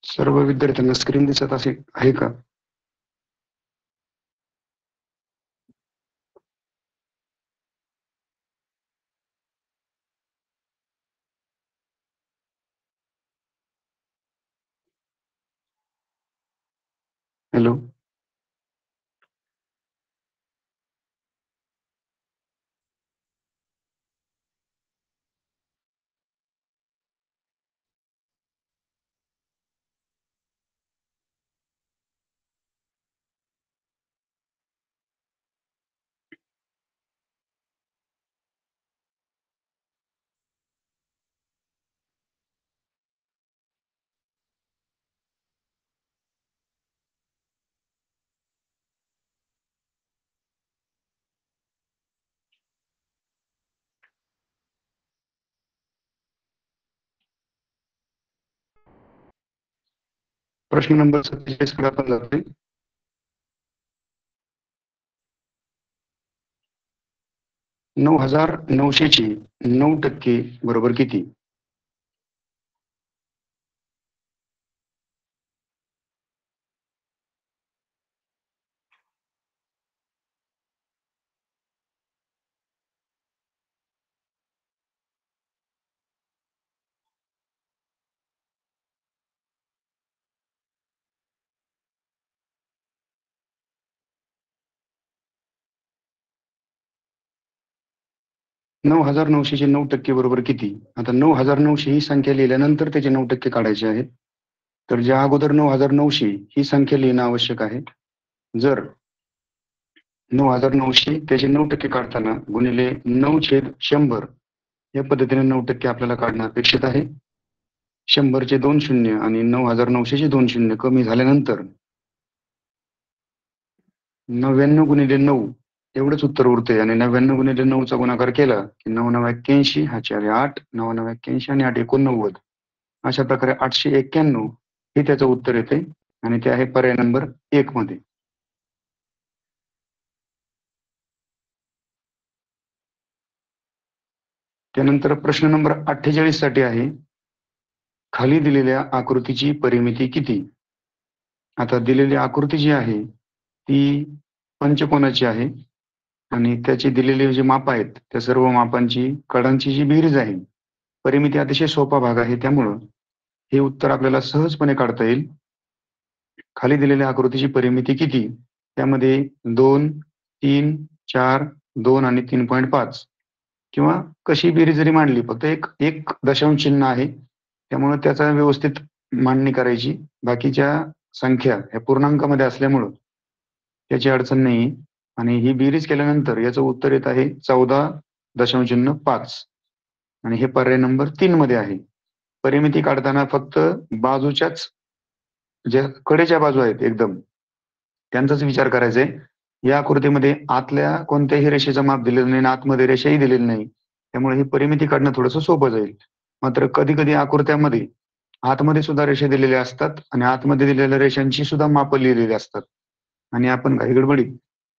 सर्व विद्यार्थ्यांना स्क्रीन दिसत असे आहे का? हॅलो. प्रश्न नंबर 47 कडे आपण जातोय. 9,900 ची 9% बरोबर किती? नऊ हजार 900 चे 9% बरोबर किती? आता 9,900 ही संख्या लिहिल्यानंतर त्याचे 9% काढायचे आहेत. तर ज्या अगोदर 9,900 ही संख्या लिहिणं आवश्यक आहे. जर 9,900 त्याचे 9% काढताना गुणिले 9/100 या पद्धतीने 9% आपल्याला काढणं अपेक्षित आहे. 100चे 2 शून्य आणि 9,900 चे 2 शून्य कमी झाल्यानंतर 99 गुणिले 9 एवढंच उत्तर उरते आणि 99 गुणिले 9 चा गुणाकार केला की 9,981 हा 4 8 9,981 आणि 8 89 अशा प्रकारे 891 हे त्याचं उत्तर येते आणि ते आहे पर्याय नंबर 1 मध्ये. त्यानंतर प्रश्न नंबर 48 साठी आहे, खाली दिलेल्या आकृतीची परिमिती किती? आता दिलेली आकृती जी आहे ती पंचकोनाची आहे आणि त्याची दिलेली जी माप आहेत त्या सर्व मापांची कडांची जी बेरीज आहे. परिमिती अतिशय सोपा भाग आहे, त्यामुळं हे उत्तर आपल्याला सहजपणे काढता येईल. खाली दिलेल्या आकृतीची परिमिती किती? त्यामध्ये 2, 3, 4, 2 आणि 3.5 किंवा कशी बेरीज जरी मांडली, फक्त एक दशांश चिन्ह आहे, त्यामुळे त्याचा व्यवस्थित मांडणी करायची. बाकीच्या संख्या ह्या पूर्णांकामध्ये असल्यामुळं त्याची अडचण नाही आणि ही बेरीज केल्यानंतर याचं उत्तर येत आहे 14.5 आणि हे पर्याय नंबर 3 मध्ये आहे. परिमिती काढताना फक्त बाजूच्याच ज्या कडेच्या बाजू आहेत एकदम त्यांचाच विचार करायचा आहे. या आकृतीमध्ये आतल्या कोणत्याही रेषेचं माप दिलेलं नाही आणि आतमध्ये रेषाही दिलेली नाही, त्यामुळे ही परिमिती काढणं थोडंसं सोपं जाईल. मात्र कधी कधी आकृत्यामध्ये आतमध्ये सुद्धा रेषा दिलेल्या असतात आणि आतमध्ये दिलेल्या रेषांची सुद्धा मापं लिहिलेली असतात आणि आपण घाईगडबडीत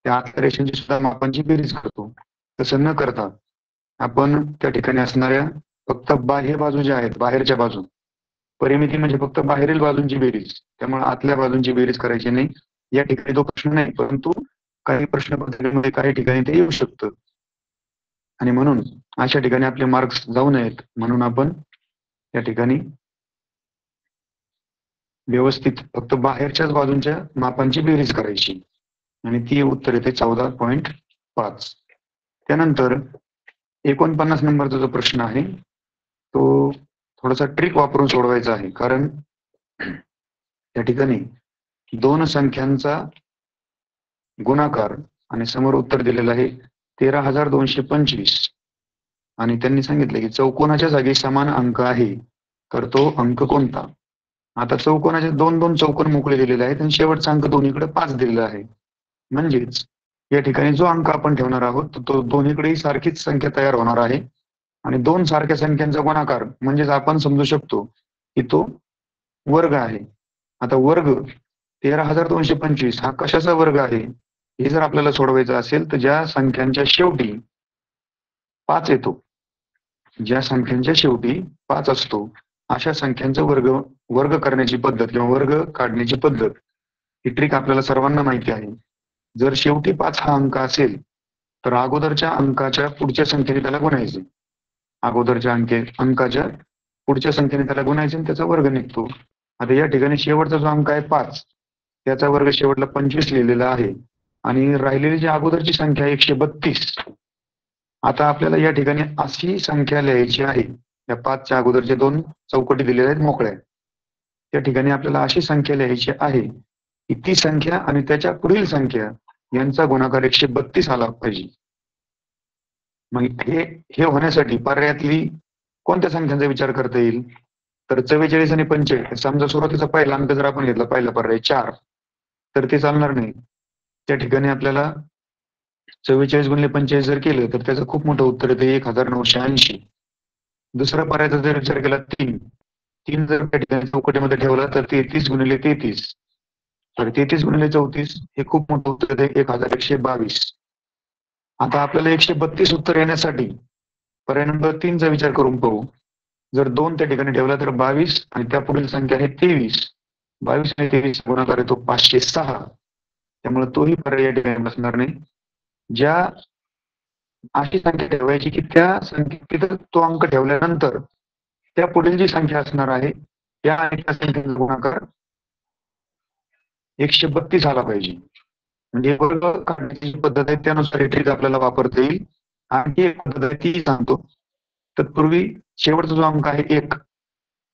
त्या आतल्या रेषांची सुद्धा मापांची बेरीज करतो. तसं न करता आपण त्या ठिकाणी असणाऱ्या फक्त बाह्य बाजू ज्या आहेत, बाहेरच्या बाजू, परिमिती म्हणजे फक्त बाहेरील बाजूंची बेरीज, त्यामुळे आतल्या बाजूंची बेरीज करायची नाही. या ठिकाणी तो प्रश्न नाही, परंतु काही प्रश्न पत्रिकेमध्ये काही ठिकाणी ते येऊ शकतं आणि म्हणून अशा ठिकाणी आपले मार्क्स जाऊ नयेत म्हणून आपण या ठिकाणी व्यवस्थित फक्त बाहेरच्याच बाजूंच्या मापांची बेरीज करायची आणि ती उत्तर येते 14.5. त्यानंतर 49 नंबरचा जो प्रश्न आहे तो थोडासा ट्रिक वापरून सोडवायचा आहे, कारण या ठिकाणी दोन संख्यांचा गुणाकार आणि समोर उत्तर दिलेलं आहे 13,225 आणि त्यांनी सांगितलं की चौकोनाच्या जागी समान अंक आहे, तर तो अंक कोणता? आता चौकोनाचे 2 चौकोन मोकळे दिलेले आहेत आणि शेवटचा अंक दोन्हीकडे 5 दिलेला आहे. म्हणजेच या ठिकाणी जो अंक आपण ठेवणार आहोत तो दोन्हीकडेही सारखीच संख्या तयार होणार आहे आणि दोन सारख्या संख्यांचा गुणाकार म्हणजेच आपण समजू शकतो की तो वर्ग आहे. आता वर्ग 13,225 हा कशाचा वर्ग आहे हे जर आपल्याला सोडवायचं असेल तर ज्या संख्यांच्या शेवटी 5 येतो, ज्या संख्यांच्या शेवटी 5 असतो अशा संख्यांचा वर्ग वर्ग करण्याची पद्धत किंवा वर्ग काढण्याची पद्धत ही ट्रिक आपल्याला सर्वांना माहिती आहे. जर शेवटी 5 हा अंक असेल तर अगोदरच्या अंकाच्या पुढच्या संख्येने त्याला गुणायचे. अगोदरच्या अंकाच्या पुढच्या संख्येने त्याला गुणायचे आणि त्याचा वर्ग निघतो. आता या ठिकाणी शेवटचा जो अंक आहे 5, त्याचा वर्ग शेवटला 25 लिहिलेला आहे आणि राहिलेली जी अगोदरची संख्या आहे 132. आता आपल्याला या ठिकाणी अशी संख्या लिहायची आहे. या 5च्या अगोदरचे 2 चौकटी दिलेल्या आहेत मोकळ्या. त्या ठिकाणी आपल्याला अशी संख्या लिहायची आहे की ती संख्या आणि त्याच्या पुढील संख्या यांचा गुणाकार 132 आला पाहिजे. मग हे होण्यासाठी पर्यायातली कोणत्या संख्यांचा विचार करता येईल? तर 44 आणि 45. समजा सुरुवातीचा पहिला अंक जर आपण घेतला, पहिला पर्याय 4, तर ते चालणार नाही. त्या ठिकाणी आपल्याला 44 गुणिले 45 जर केलं तर त्याचं खूप मोठं उत्तर येते 1980. दुसरा पर्यायाचा जर विचार केला 3 जर त्या ठिकाणी चौकटीमध्ये ठेवला तर 33 गुणिले 33, तर 33 गुणिले 34 हे खूप मोठं उत्तर येते 1122. आता आपल्याला 132 उत्तर येण्यासाठी पर्याय नंबर 3चा विचार करून पाहू. जर 2 त्या ठिकाणी ठेवला तर 22 आणि त्या पुढील संख्या आहे 23. 22 आणि 23 गुणाकार येतो 506. त्यामुळे तोही पर्याय या ठिकाणी बसणार नाही. ज्या अशी संख्या ठेवायची की त्या संख्येत तो अंक ठेवल्यानंतर त्या पुढील जी संख्या असणार आहे त्या आणि त्या संख्येचा गुणाकार 132 आला पाहिजे. म्हणजे वर्ग काढण्याची जी पद्धत आहे त्यानुसार ही ट्रिक आपल्याला वापरता येईल. आणखी एक पद्धत आहे ती सांगतो. तत्पूर्वी शेवटचा जो अंक आहे 1,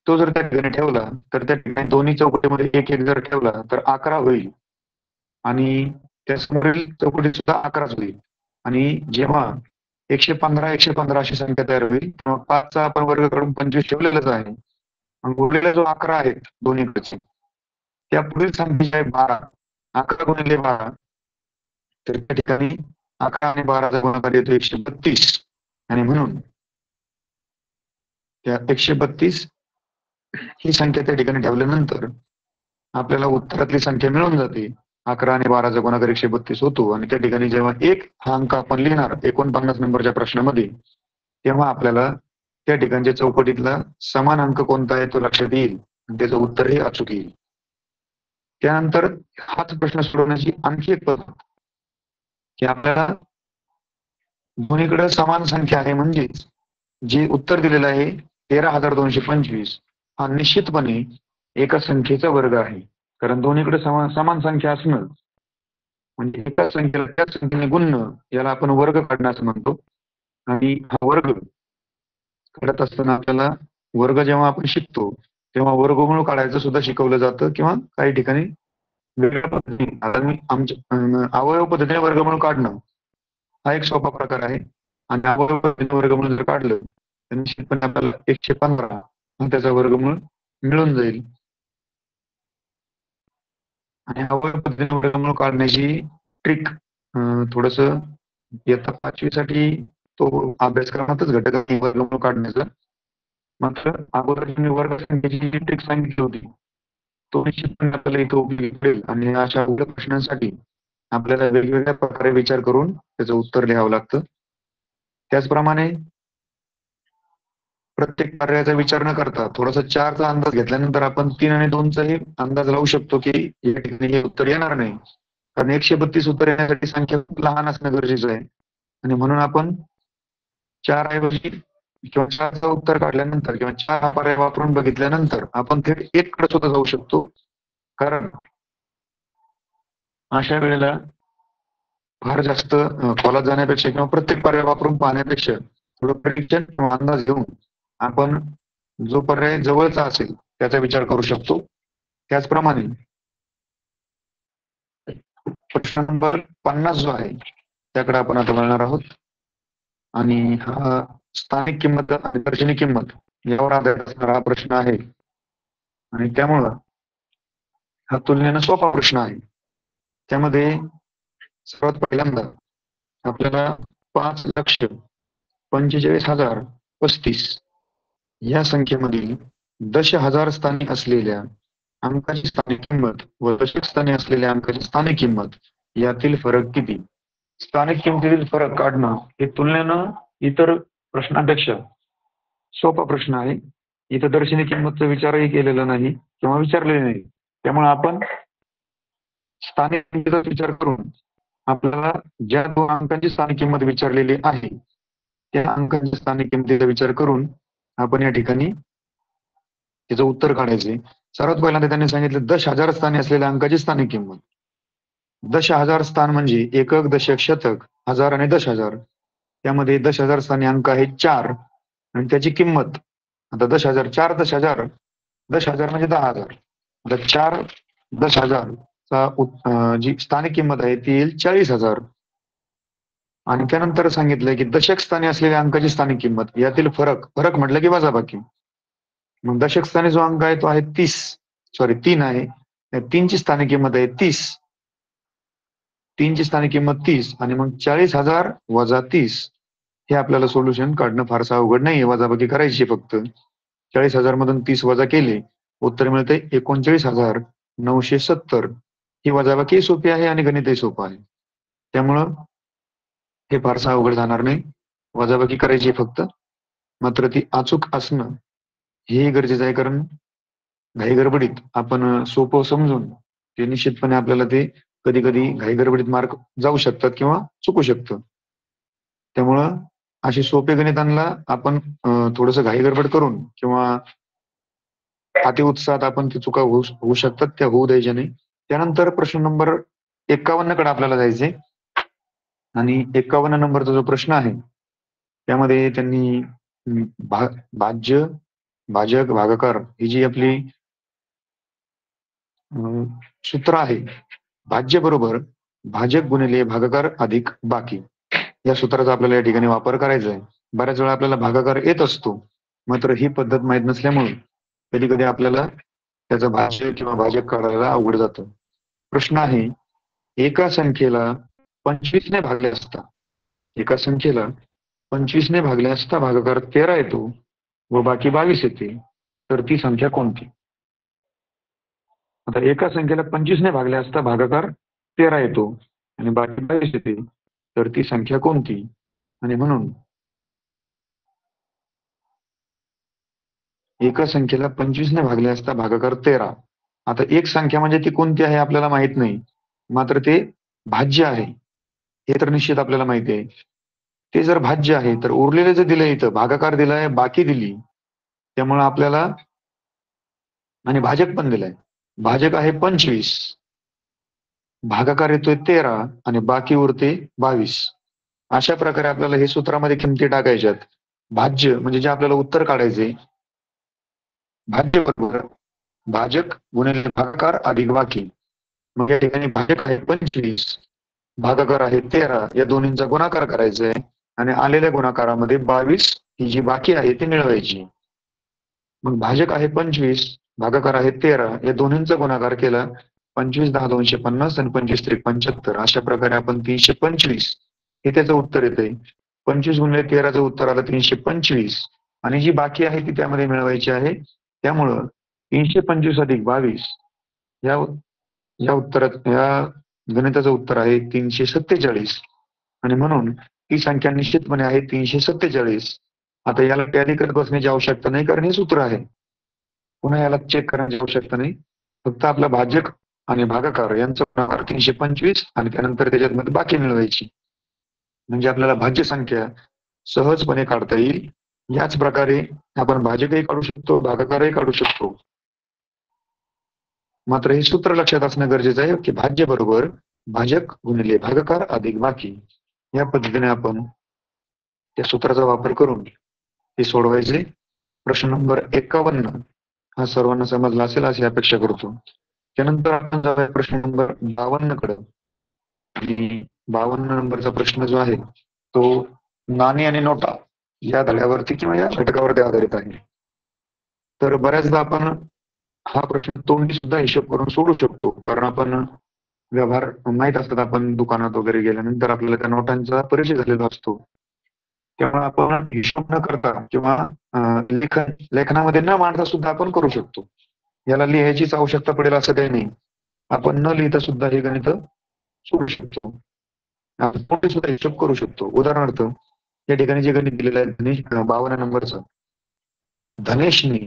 तो जर त्या ठिकाणी ठेवला तर त्या ठिकाणी दोन्ही चौकटीमध्ये 1 जर ठेवला तर 11 होईल आणि त्या समोरील चौकटीत सुद्धा 11च होईल. आणि जेव्हा 115 अशी संख्या तयार होईल तेव्हा 5चा आपण वर्ग काढून 25 ठेवलेलाच आहे. उरलेला जो 11 आहेत दोन्हीकडचे, त्या पुढील संख्या आहे 12. 11 गुणिले 12, तर त्या ठिकाणी 11 आणि 12चा गुणाकार येतो 132. आणि म्हणून त्या 132 ही संख्या त्या ठिकाणी ठेवल्यानंतर आपल्याला उत्तरातली संख्या मिळून जाते. 11 आणि 12चा गुणाकार 132 होतो आणि त्या ठिकाणी जेव्हा 1 हा अंक आपण लिहिणार 49 नंबरच्या प्रश्नामध्ये, तेव्हा आपल्याला त्या ठिकाणच्या चौकटीतला समान अंक कोणता आहे तो लक्षात येईल आणि त्याचं उत्तर हे अचूक येईल. त्यानंतर हाच प्रश्न सोडवण्याची आणखी एक पद्धत की आपल्याला दोन्हीकडे समान संख्या आहे, म्हणजेच जे उत्तर दिलेलं आहे 13,225 हा निश्चितपणे एका संख्येचा वर्ग आहे. कारण दोन्हीकडे समान संख्या असणं म्हणजे एका संख्येला त्याच संख्येने गुणणं याला आपण वर्ग काढणं असं म्हणतो. आणि हा वर्ग काढत असताना आपल्याला वर्ग जेव्हा आपण शिकतो तेव्हा वर्गमूळ काढायचं सुद्धा शिकवलं जातं किंवा काही ठिकाणी वेगळ्या पद्धतीने. आता मी आमच्या अवयव पद्धतीने वर्गमूळ काढणं हा एक सोपा प्रकार आहे आणि अवयव पद्धतीने वर्गमूळ जर काढलं तर निश्चितपणे आपल्याला 115 हा त्याचा वर्गमूळ मिळून जाईल. आणि अवयव पद्धतीने वर्गमूळ काढण्याची ट्रिक थोडस इयत्ता 5वी साठी तो अभ्यासक्रमातच घटक आहे वर्गमूळ काढण्याचा. मात्र अगोदर मी वर्ग संख्येची जी ट्रिक सांगितली होती तो निश्चितपणे आपल्याला इथं उपयोगी पडेल आणि अशा अवघड प्रश्नांसाठी आपल्याला वेगवेगळ्या प्रकारे विचार करून त्याचं उत्तर लिहावं लागतं. त्याचप्रमाणे प्रत्येक पर्यायाचा विचार न करता थोडासा 4चा अंदाज घेतल्यानंतर आपण 3 आणि 2चाही अंदाज लावू शकतो की या ठिकाणी हे उत्तर येणार नाही. कारण 132 उत्तर येण्यासाठी संख्या खूप लहान असणं गरजेचं आहे आणि म्हणून आपण 4 ऐवजी किंवा 4चं उत्तर काढल्यानंतर किंवा 4 हा पर्याय वापरून बघितल्यानंतर आपण थेट 1 कडे सुद्धा जाऊ शकतो. कारण अशा वेळेला फार जास्त खोलात जाण्यापेक्षा किंवा प्रत्येक पर्याय वापरून पाहण्यापेक्षा थोडं प्रेडिक्शन किंवा अंदाज घेऊन आपण जो पर्याय जवळचा असेल त्याचा विचार करू शकतो. त्याचप्रमाणे प्रश्न नंबर 50 जो आहे त्याकडे आपण आता वळणार आहोत आणि हा स्थानिक किंमत आणि दर्शनी किंमत यावर आधारित असणारा हा प्रश्न आहे आणि त्यामुळं हा तुलनेनं सोपा प्रश्न आहे. त्यामध्ये सर्वात पहिल्यांदा आपल्याला 5,45,035 या संख्येमधील दशहजार स्थानी असलेल्या अंकाची स्थानिक किंमत व दशक स्थानी असलेल्या अंकाची स्थानिक किंमत यातील फरक किती? स्थानिक किमतीतील फरक काढणं हे तुलनेनं इतर प्रश्नांपेक्षा सोपा प्रश्न आहे. इथं दर्शनी किंमतचा विचारही केलेला नाही किंवा विचारलेला नाही. त्यामुळे आपण स्थानिक किंमतीचा विचार करून आपल्याला ज्या 2 अंकांची स्थानिक किंमत विचारलेली आहे त्या अंकांच्या स्थानिक किंमतीचा विचार करून आपण या ठिकाणी त्याचं उत्तर काढायचे. सर्वात पहिल्यांदा त्यांनी सांगितलं 10,000 स्थानी असलेल्या अंकाची स्थानिक किंमत. 10,000 स्थान म्हणजे एकक, दशक, शतक, हजार आणि 10,000. त्यामध्ये 10,000 स्थानी अंक आहे 4 आणि त्याची किंमत आता 10,000 4 10,000 10,000 म्हणजे 10,000. आता 4 10,000 जी स्थानिक किंमत आहे ती येईल 40,000. आणि त्यानंतर सांगितलंय की दशक स्थानी असलेल्या अंकाची स्थानिक किंमत यातील फरक म्हटलं की वजाबाकी. मग दशक स्थानी जो अंक आहे तो आहे 3 आहे. 3 ची स्थानिक किंमत आहे 30. 3 ची स्थानिक किंमत 30 आणि मग 40,000 वजा 30 हे आपल्याला सोल्युशन काढणं फारसं अवघड नाहीये. वजाबाकी करायची फक्त. 40,000 मधून 30 वजा केले उत्तर मिळते 39,970. ही वजाबाकी सोपी आहे आणि गणितही सोपं आहे. त्यामुळं हे फारसं अवघड जाणार नाही. वजाबाकी करायची फक्त. मात्र ती अचूक असणं हे गरजेचं आहे, कारण घाई गडबडीत आपण सोपं समजून ते निश्चितपणे आपल्याला ते कधी कधी घाई गडबडीत मार्क जाऊ शकतात किंवा चुकू शकतं. त्यामुळं अशी सोपे गणितांना आपण थोडंसं घाई गडबड करून किंवा अतिउत्साहात आपण ती चुका होऊ शकतात, त्या होऊ द्यायच्या नाही. त्यानंतर प्रश्न नंबर 51 कडे आपल्याला जायचंय आणि 51 नंबरचा जो प्रश्न आहे त्यामध्ये त्यांनी भाज्य, भाजक, भागाकार ही जी आपली सूत्र आहे, भाज्य बरोबर भाजक गुणिले भागाकार अधिक बाकी, या सूत्राचा आपल्याला या ठिकाणी वापर करायचा आहे. बऱ्याच वेळा आपल्याला भागाकार येत असतो, मात्र ही पद्धत माहीत नसल्यामुळे कधी कधी आपल्याला त्याचं भाज्य किंवा भाजक काढायला अवघड जातं. प्रश्न आहे, एका संख्येला 25 ने भागले असता, एका संख्येला 25 ने भागले असता भागाकार 13 येतो व बाकी 22 येते, तर ती संख्या कोणती? आता एका संख्येला 25 ने भागले असता भागाकार 13 येतो आणि बाकी 22 येते, तर ती संख्या कोणती? आणि म्हणून एका संख्येला 25 ने भागले असता भागाकार 13. आता एक संख्या म्हणजे ती कोणती आहे आपल्याला माहित नाही, मात्र ते भाज्य आहे हे तर निश्चित आपल्याला माहिती आहे. ते जर भाज्य आहे तर उरलेले जे दिलंय इथं भागाकार दिलाय, बाकी दिली, त्यामुळे आपल्याला आणि भाजक पण दिलाय. भाजक आहे 25, भागाकार येतोय 13 आणि बाकी उरते 22. अशा प्रकारे आपल्याला हे सूत्रामध्ये किमती टाकायच्यात. भाज्य म्हणजे जे आपल्याला उत्तर काढायचे, भाज्य बरोबर भाजक गुणिले भागाकार अधिक बाकी. मग या ठिकाणी भाजक आहे 25, भागाकार आहे 13, या दोन्हींचा गुणाकार करायचा आहे आणि आलेल्या गुणाकारामध्ये 22 ही जी बाकी आहे ती मिळवायची. मग भाजक आहे 25, भागाकार आहे 13, या दोन्हींचा गुणाकार केला 25 10 250 आणि 25 3 75. अशा प्रकारे आपण 325 हे त्याचं उत्तर येतंय. 25 गुणिले 13चं उत्तर आलं 325 आणि जी बाकी आहे ती त्यामध्ये मिळवायची आहे. त्यामुळं 325 अधिक 22 या उत्तरात या गणिताचं उत्तर आहे 347 आणि म्हणून ही संख्या निश्चितपणे आहे 347. आता याला टॅली करत बसण्याची आवश्यकता नाही, कारण हे सूत्र आहे. पुन्हा याला चेक करण्याची आवश्यकता नाही. फक्त आपला भाजक आणि भागाकार यांचा गुणाकार 325 आणि त्यानंतर त्याच्यात बाकी मिळवायची, म्हणजे आपल्याला भाज्य संख्या सहजपणे काढता येईल. याच प्रकारे आपण भाजकही काढू शकतो, भागाकारही काढू शकतो. मात्र हे सूत्र लक्षात असणं गरजेचं आहे की भाज्य बरोबर भाजक गुणिले भागाकार अधिक बाकी. या पद्धतीने आपण त्या सूत्राचा वापर करून ते सोडवायचे. प्रश्न नंबर 51 हा सर्वांना समजला असेल अशी अपेक्षा करतो. त्यानंतर आपण जाऊया प्रश्न नंबर 52 कडे. आणि 52 नंबरचा प्रश्न जो आहे तो नाणी आणि नोटा या धड्यावरती किंवा या घटकावरती आधारित आहे. तर बऱ्याचदा आपण हा प्रश्न तोंडी सुद्धा हिशोब करून सोडू शकतो, कारण आपण व्यवहार माहित असतात. आपण दुकानात वगैरे गेल्यानंतर आपल्याला त्या नोटांचा परिचय झालेला असतो. त्यामुळे आपण हिशोब न करता किंवा लेखनामध्ये न मांडता सुद्धा आपण करू शकतो. याला लिहायचीच आवश्यकता पडेल असं काही नाही. आपण न लिहिता सुद्धा हे गणित सोडू शकतो. आपण तोंडी सुद्धा हिशोब करू शकतो. उदाहरणार्थ या ठिकाणी जे गणित दिलेलं आहे 52 नंबरचं, धनेशने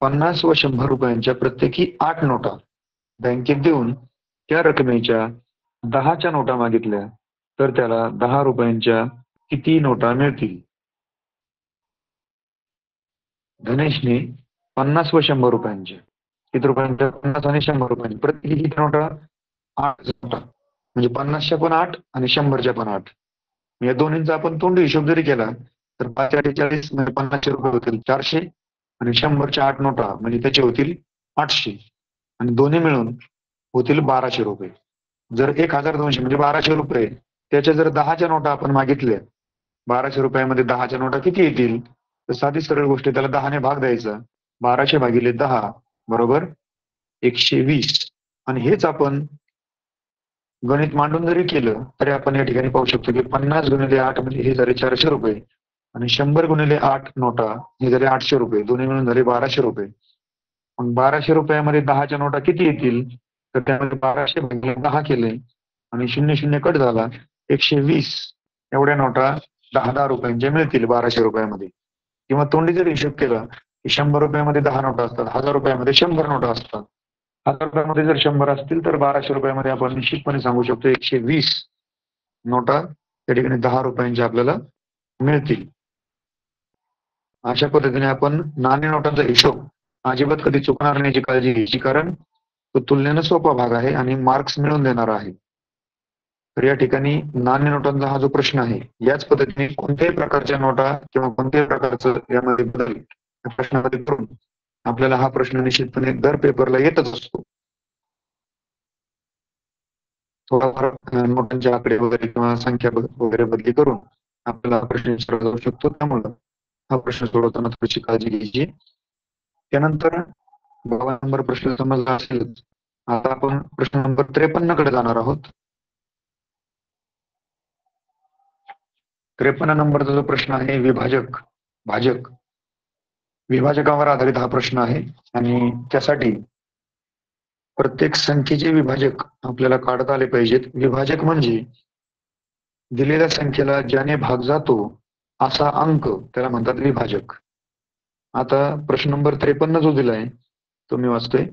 50 व 100 रुपयांच्या प्रत्येकी 8 नोटा बँकेत देऊन त्या रकमेच्या 10च्या नोटा मागितल्या तर त्याला 10 रुपयांच्या किती नोटा मिळतील? धनेशने 50 व 100 रुपयांच्या, किती रुपयांच्या? 50 आणि 100 रुपयांच्या, प्रत्येकी किती नोटा? 8 नोटा. म्हणजे 50च्या पण 8 आणि 100च्या पण 8. या दोन्हींचा आपण तोंडी हिशोब जरी केला तर 5×8 = 40, म्हणजे 50 रुपये होतील 400 आणि 100च्या 8 नोटा म्हणजे त्याचे होतील 800 आणि दोन्ही मिळून होतील 1200 रुपये. जर 1200 म्हणजे 1200 रुपये, त्याच्या जर 10च्या नोटा आपण मागितल्या, 1200 रुपयामध्ये 10च्या नोटा किती येतील? तर साधी सरळ गोष्ट आहे, त्याला 10ने भाग द्यायचा. 1200 भागिले 10 बरोबर 120. आणि हेच आपण गणित मांडून जरी केलं तरी आपण या ठिकाणी पाहू शकतो की 50 गुणिले 8 म्हणजे हे झाले 400 रुपये आणि 100 गुणिले 8 नोटा हे झाले 800 रुपये. दोन्ही मिळून झाले 1200 रुपये. मग 1200 रुपयामध्ये 10च्या नोटा किती येतील? तर त्यामध्ये 1200 भागिले 10 केले आणि 00 कट झाला. 120 एवढ्या नोटा 10 रुपयांच्या मिळतील 1200 रुपयामध्ये. किंवा तोंडी जर हिशोब केला की 100 रुपयामध्ये 10 नोटा असतात, 1000 रुपयामध्ये 100 नोटा असतात. 1000 रुपयामध्ये जर 100 असतील तर 1200 रुपयामध्ये आपण निश्चितपणे सांगू शकतो 120 नोटा त्या ठिकाणी 10 रुपयांच्या आपल्याला मिळतील. अशा पद्धतीने आपण नाणी नोटांचा हिशोब अजिबात कधी चुकणार नाही याची काळजी घ्यायची, कारण तो तुलनेनं सोपा भाग आहे आणि मार्क्स मिळवून देणारा आहे. तर या ठिकाणी नाणी नोटांचा हा जो प्रश्न आहे, याच पद्धतीने कोणत्याही प्रकारच्या नोटा किंवा कोणत्याही प्रकारचं यामध्ये बदल या प्रश्नामध्ये करून आपल्याला हा प्रश्न निश्चितपणे दर पेपरला येतच असतो. थोडाफार नोटांचे आकडे वगैरे किंवा संख्या वगैरे बदली करून आपल्याला प्रश्न विचारला जाऊ शकतो. त्यामुळे हा प्रश्न सोडवताना थोडीशी काळजी घ्यायची. त्यानंतर 12 नंबर प्रश्न समजला असेल. आता आपण प्रश्न नंबर 53 कडे जाणार आहोत. 53 नंबरचा जो प्रश्न आहे विभाजक भाजक विभाजकावर आधारित हा प्रश्न आहे आणि त्यासाठी प्रत्येक संख्येचे विभाजक आपल्याला काढता आले पाहिजेत. विभाजक म्हणजे दिलेल्या संख्येला ज्याने भाग जातो असा अंक त्याला म्हणतात विभाजक. आता प्रश्न नंबर 53 जो दिलाय तो मी वाचतोय.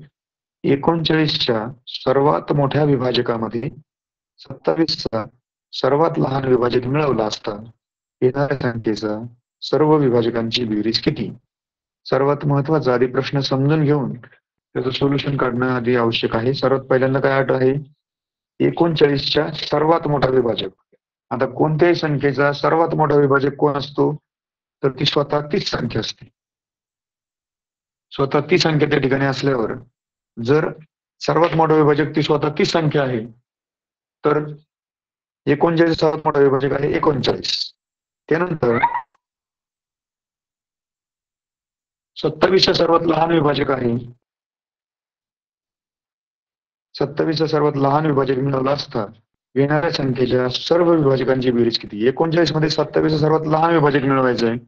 39च्या सर्वात मोठ्या विभाजकामध्ये 27चा सर्वात लहान विभाजक मिळवला असता येणाऱ्या संख्येचा सर्व विभाजकांची बेरीज किती? सर्वात महत्वाचा आधी प्रश्न समजून घेऊन त्याचं सोल्युशन काढणं आधी आवश्यक आहे. सर्वात पहिल्यांदा काय अट आहे? 39च्या सर्वात मोठा विभाजक. आता कोणत्याही संख्येचा सर्वात मोठा विभाजक कोण असतो? तर ती स्वतः तीच संख्या असते. स्वतः ती संख्या त्या ठिकाणी असल्यावर जर सर्वात मोठा विभाजक ती स्वतः तीच संख्या आहे तर 39 सर्वात मोठा विभाजक आहे 39. त्यानंतर 27चा सर्वात लहान विभाजक आहे. 27चा सर्वात लहान विभाजक मिळवला असता येणाऱ्या संख्येच्या सर्व विभाजकांची बेरीज किती? 39 मध्ये 27चा सर्वात लहान विभाजक मिळवायचं आहे.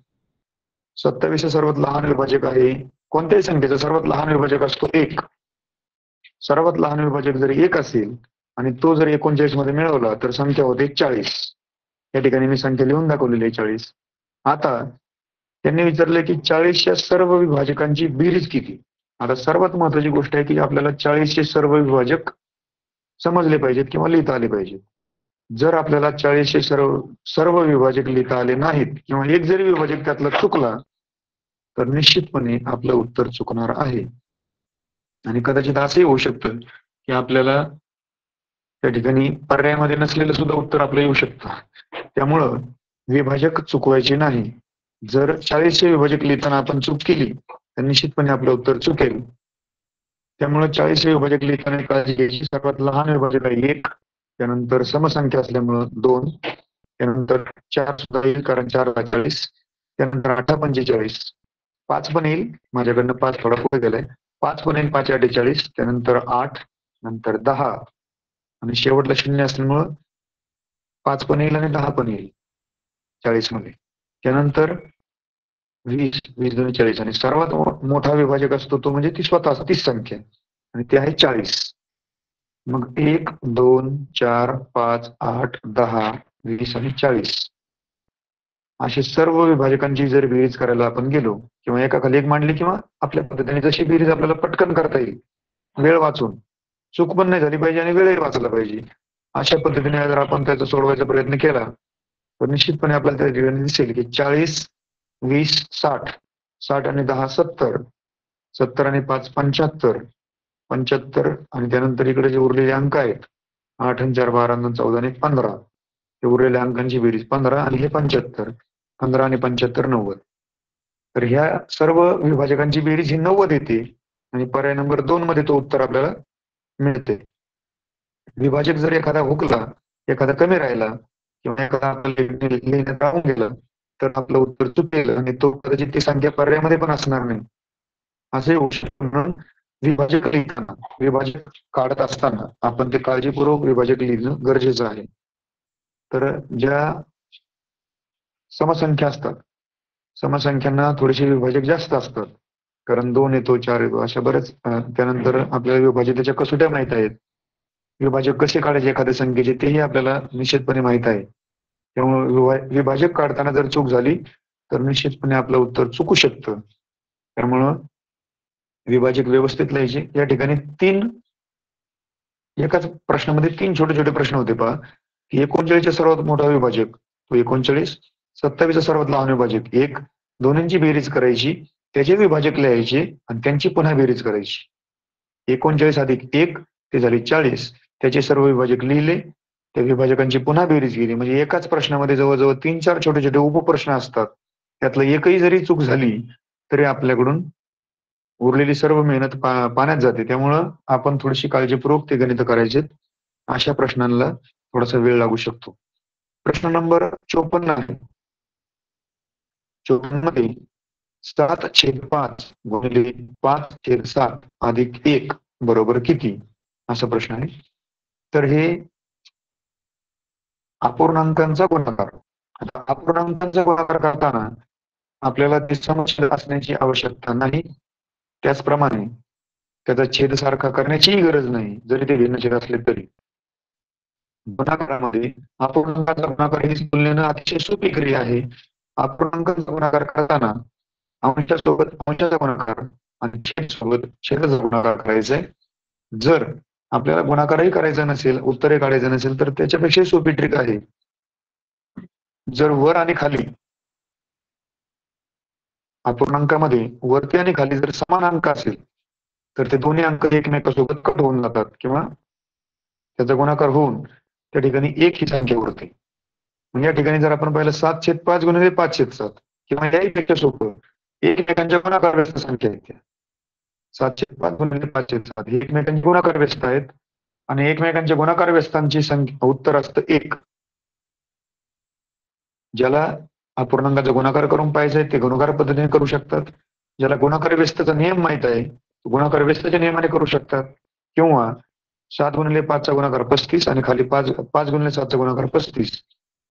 27चा सर्वात लहान विभाजक आहे कोणत्याही संख्येचा सर्वात लहान विभाजक असतो 1. सर्वात लहान विभाजक जर 1 असेल आणि तो जर 39 मध्ये मिळवला तर संख्या होते 40. या ठिकाणी मी संख्या लिहून दाखवलेली आहे 40. आता त्यांनी विचारले की 40च्या सर्व विभाजकांची बेरीज किती? आता सर्वात महत्वाची गोष्ट आहे की आपल्याला 40चे सर्व विभाजक समजले पाहिजेत किंवा लिहिता आले पाहिजेत. जर आपल्याला 40चे सर्व विभाजक लिहिता आले नाहीत किंवा एक जरी विभाजक त्यातला चुकला तर निश्चितपणे आपलं उत्तर चुकणार आहे. आणि कदाचित असंही होऊ शकतं की आपल्याला त्या ठिकाणी पर्यायामध्ये नसलेलं सुद्धा उत्तर आपलं येऊ शकतं. त्यामुळं विभाजक चुकवायचे नाही. जर 40चे विभाजक लिहिताना आपण चूक केली तर निश्चितपणे आपलं उत्तर चुकेल. त्यामुळे 40चे विभाजक लिहिताना काळजी घ्यायची. सर्वात लहान विभाजक आहे 1, त्यानंतर समसंख्या असल्यामुळं 2, त्यानंतर 4 सुद्धा येईल कारण 4 × 40, त्यानंतर 8 × 45, 5 पण येईल. माझ्याकडनं 5 थोडा पुढे गेलाय. 5 पण येईल, 5 × 8 = 40, त्यानंतर 8, नंतर 10 आणि शेवटला 0 असल्यामुळं 5 पण येईल आणि 10 पण येईल 40 मध्ये. त्यानंतर 20, 20 × 2 = 40 आणि सर्वात मोठा विभाजक असतो तो म्हणजे ती स्वतः तीच संख्या आणि ते आहे 40. मग 1, 2, 4, 5, 8, 10, 20 आणि 40. अशी सर्व विभाजकांची जर बेरीज करायला आपण गेलो किंवा एकाखाली एक मांडली किंवा आपल्या पद्धतीने जशी बेरीज आपल्याला पटकन करता येईल, वेळ वाचून, चूक पण नाही झाली पाहिजे आणि वेळही वाचला पाहिजे, अशा पद्धतीने जर आपण त्याचा सोडवायचा प्रयत्न केला तर निश्चितपणे आपल्याला त्या ठिकाणी दिसेल की 40, 20, 60, 60 आणि 10 70, 70 आणि 5 75, 75 आणि त्यानंतर इकडे जे उरलेले अंक आहेत 8 आणि 4 12 आणि 14 आणि 15, ते उरलेल्या अंकांची बेरीज 15 आणि हे 75, 15 आणि 75 90. तर ह्या सर्व विभाजकांची बेरीज ही 90 येते आणि पर्याय नंबर 2 मध्ये तो उत्तर आपल्याला मिळते. विभाजक जर एखादा हुकला, एखादा कमी राहिला किंवा एखादा आपल्याला लिहिण्यात राहून गेलं तर आपलं उत्तर चुकेल आणि तो कदाचित ती संख्या पर्यायामध्ये पण असणार नाही, असे होऊ शकते. म्हणून विभाजक लिहिताना, विभाजक काढत असताना आपण ते काळजीपूर्वक विभाजक लिहिणं गरजेचं आहे. तर ज्या समसंख्या असतात, समसंख्यांना थोडेसे विभाजक जास्त असतात, कारण 2 येतो, 4 येतो, अशा बऱ्याच त्यानंतर आपल्याला विभाजकाच्या कसोट्या माहित आहेत. विभाजक कसे काढायचे एखाद्या संख्येचे तेही आपल्याला निश्चितपणे माहित आहे. त्यामुळे विभाजक काढताना जर चूक झाली तर निश्चितपणे आपलं उत्तर चुकू शकतं. त्यामुळं विभाजक व्यवस्थित लिहायचे. या ठिकाणी एकाच प्रश्नामध्ये 3 छोटे-छोटे प्रश्न होते पहा, की 39 सर्वात मोठा विभाजक तो 39, 27 सर्वात लहान विभाजक 1, दोन्हींची बेरीज करायची, त्याचे विभाजक लिहायचे आणि त्यांची पुन्हा बेरीज करायची. 39 अधिक 1 ते झाले 40, त्याचे सर्व विभाजक लिहिले, त्या विभाजकांची पुन्हा बेरीज केली. म्हणजे एकाच प्रश्नामध्ये जवळ-जवळ 3-4 छोटे-छोटे उपप्रश्न असतात. त्यातलं एकही जरी चूक झाली तरी आपल्याकडून उरलेली सर्व मेहनत पाण्यात जाते. त्यामुळं आपण थोडीशी काळजीपूर्वक ते गणितं करायचेत. अशा प्रश्नांना थोडासा वेळ लागू शकतो. प्रश्न नंबर 54 आहे. 54 मध्ये 7/5 गुणिले 5/7 अधिक 1 बरोबर किती? असा प्रश्न आहे. तर हे अपूर्णांकांचा गुणाकार. आता अपूर्णांकांचा गुणाकार करताना आपल्याला ते समजशील असण्याची आवश्यकता नाही. त्याचप्रमाणे त्याचा छेद सारखा करण्याचीही गरज नाही, जरी ते भिन्नछेद असले तरी. गुणाकारामध्ये अपूर्णांकाचा गुणाकार ही तुलनेनं अतिशय सोपी क्रिया आहे. अपूर्णांकाचा गुणाकार करताना अंशासोबत अंशाचा गुणाकार आणि छेद सोबत छेदाचा गुणाकार करायचा आहे. जर आपल्याला गुणाकारही करायचा नसेल, उत्तरे काढायचं नसेल तर त्याच्यापेक्षा सोपी ट्रिक आहे. जर वर आणि खाली अपूर्णांकामध्ये वरती आणि खाली जर समान अंक असेल तर ते दोन्ही अंक एकमेकांसोबत कट होऊन जातात किंवा त्याचा गुणाकार होऊन त्या ठिकाणी 1 ही संख्या उरते. म्हणजे या ठिकाणी जर आपण पाहिलं 7/5 गुणिले 5/7 किंवा याहीपेक्षा सोपं एकमेकांच्या गुणाकार व्यस्त संख्या आहेत त्या. 7/5 गुणिले 5/7 हे एकमेकांचे गुणाकार व्यस्त आहेत आणि एकमेकांच्या गुणाकार व्यस्तांची संख्या उत्तर असतं 1. ज्याला अपूर्णांकाचा गुणाकार करून पाहिजे ते गुणाकार पद्धतीने करू शकतात. ज्याला गुणाकार व्यस्ताचा नियम माहित आहे, गुणाकार व्यस्ताच्या नियमाने करू शकतात किंवा 7 गुणिले 5 चा गुणाकार 35 आणि खाली 5 गुणिले 7 चा गुणाकार 35.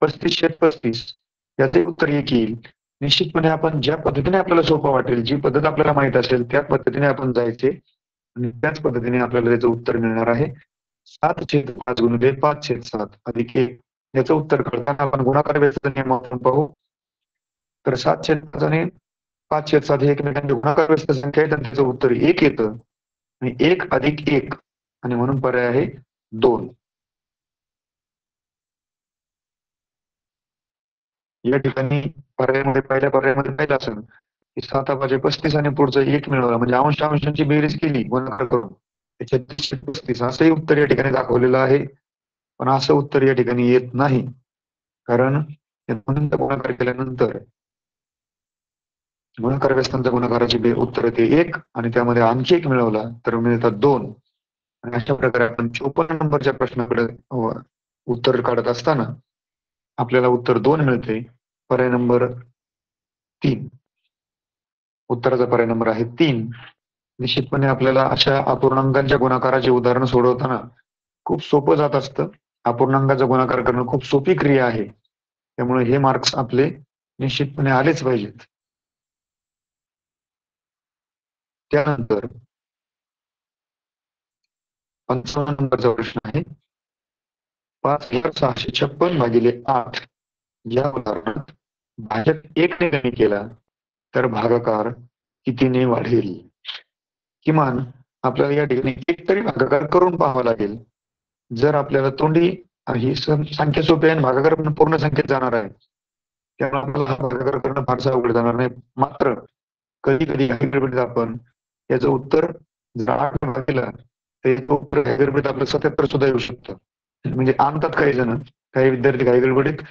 35/35 याचे उत्तर 1 येईल. निश्चितपणे आपण ज्या पद्धतीने आपल्याला सोपं वाटेल, जी पद्धत आपल्याला माहित असेल त्या पद्धतीने आपण जायचे आणि त्याच पद्धतीने आपल्याला त्याचं उत्तर मिळणार आहे. 7/5 गुणिले 5/7 अधिक 1 याचं उत्तर कळताना आपण गुणाकार व्यस्ताचा नियम वापरून पाहू. तर 7/5 आणि 5/7 हे एकमेकांचे गुणाकार व्यस्त संख्या आहेत आणि त्याचं उत्तर 1 येतं आणि 1 अधिक 1 आणि म्हणून पर्याय आहे 2. या ठिकाणी पर्यायामध्ये पहिल्या पर्यायामध्ये पाहिलं असेल की 7/35 आणि पुढचं 1 मिळवला म्हणजे अंशांची बेरीज केली गुणाकार करून त्याच्यात 35 असंही उत्तर या ठिकाणी दाखवलेलं आहे. पण असं उत्तर या ठिकाणी येत नाही. कारण या दोन्हींचा गुणाकार केल्यानंतर गुणाकार व्यस्तांच्या गुणाकाराची उत्तर ते 1 आणि त्यामध्ये आणखी 1 मिळवला तर मिळतात 2. आणि अशा प्रकारे आपण 54 नंबरच्या प्रश्नाकडे उत्तर काढत असताना आपल्याला उत्तर 2 मिळते. पर्याय नंबर 3. उत्तराचा पर्याय नंबर आहे 3. निश्चितपणे आपल्याला अशा अपूर्णांकांच्या गुणाकाराची उदाहरणं सोडवताना खूप सोपं जात असतं. अपूर्णांकाचा गुणाकार करणं खूप सोपी क्रिया आहे. त्यामुळे हे मार्क्स आपले निश्चितपणे आलेच पाहिजेत. त्यानंतर 55 नंबरचा प्रश्न आहे 5656 भागिले 8 या उदाहरणात भाजक 1 ने कमी केला तर भागाकार कितीने वाढेल? किमान आपल्याला या ठिकाणी एक तरी भागाकार करून पाहावा लागेल. जर आपल्याला तोंडी ही संख्या सोपी आहे आणि भागाकार पण पूर्ण संख्येत जाणार आहे, त्यामुळे आपल्याला हा भागाकार करणं फारसं अवघड जाणार नाही. मात्र कधी कधी घाईगडबडीत आपण याचं उत्तर जर 8 ने भागिलं तर तो उत्तर घाईगडबडीत आपलं 77 सुद्धा येऊ शकतं. म्हणजे आणतात काही जण, काही विद्यार्थी घाईगडबडीत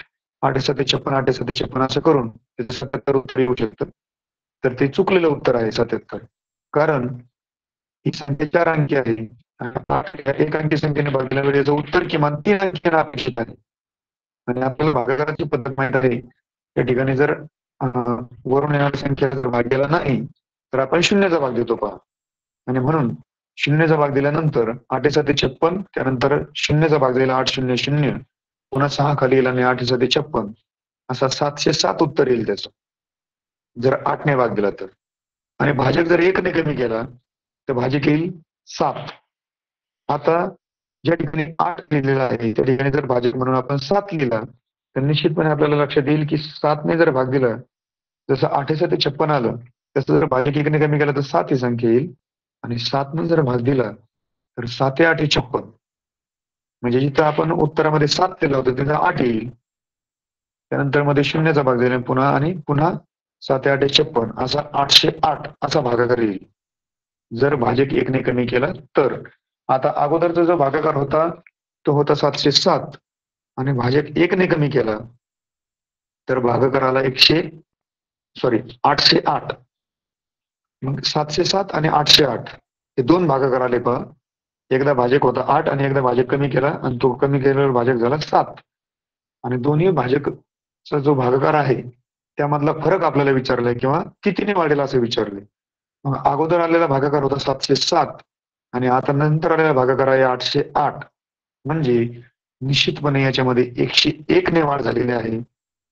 8 7 56 8 7 56 असं करून त्याचं 77 उत्तर येऊ शकतं. तर ते चुकलेलं उत्तर आहे 77. कारण ही संख्या 4 अंकी आहे आणि 1 अंकी संख्येने भागल्यावर याचं उत्तर किमान 3 अंकीने अपेक्षित आहे. आणि आपल्याला भागाकाराची पद्धत माहित आहे. त्या ठिकाणी जर वरून येणारी संख्या जर भाग्याला नाही तर आपण शून्याचा भाग देतो पहा. आणि म्हणून शून्याचा भाग दिल्यानंतर 8 7 56, त्यानंतर शून्याचा भाग दिला 8 0 0, पुन्हा 6 खाली गेला आणि 8 7 56 असा 707 उत्तर येईल त्याचं, जर 8 ने भाग दिला तर. आणि भाजक जर 1 ने कमी केला तर भाजक येईल 7. आता ज्या ठिकाणी 8 लिहिलेला आहे त्या ठिकाणी जर भाजक म्हणून आपण 7 लिहिला तर निश्चितपणे आपल्याला लक्षात येईल की 7 ने जर भाग दिला, जसं 8 7 56 आलं, तसं जर भाजक 1 ने कमी केला तर 7 ही संख्या येईल आणि 7 ने जर भाग दिला तर 7 8 56. म्हणजे जिथं आपण उत्तरामध्ये 7 दिलं होतं तिथं 8 येईल. त्यानंतर मध्ये शून्याचा भाग दिला पुन्हा आणि पुन्हा 7 8 56 असा 808 असा भागाकार येईल, जर भाजक 1 ने कमी केला तर. आता अगोदरचा जो भागाकार होता तो होता 707 आणि भाजक 1 ने कमी केला तर भागाकार आला 808. मग 707 आणि 808 हे दोन भागाकार आले पहा. एकदा भाजक होता 8 आणि एकदा भाजक कमी केला आणि तो कमी केल्यावर भाजक झाला 7. आणि दोन्ही भाजकचा जो भागाकार आहे त्यामधला फरक आपल्याला विचारलाय किंवा कितीने वाढेल असं विचारलंय. मग अगोदर आलेला भागाकार होता 707 आणि आता नंतर आलेला भागाकार आहे 808. म्हणजे निश्चितपणे याच्यामध्ये 101 ने वाढ झालेली आहे.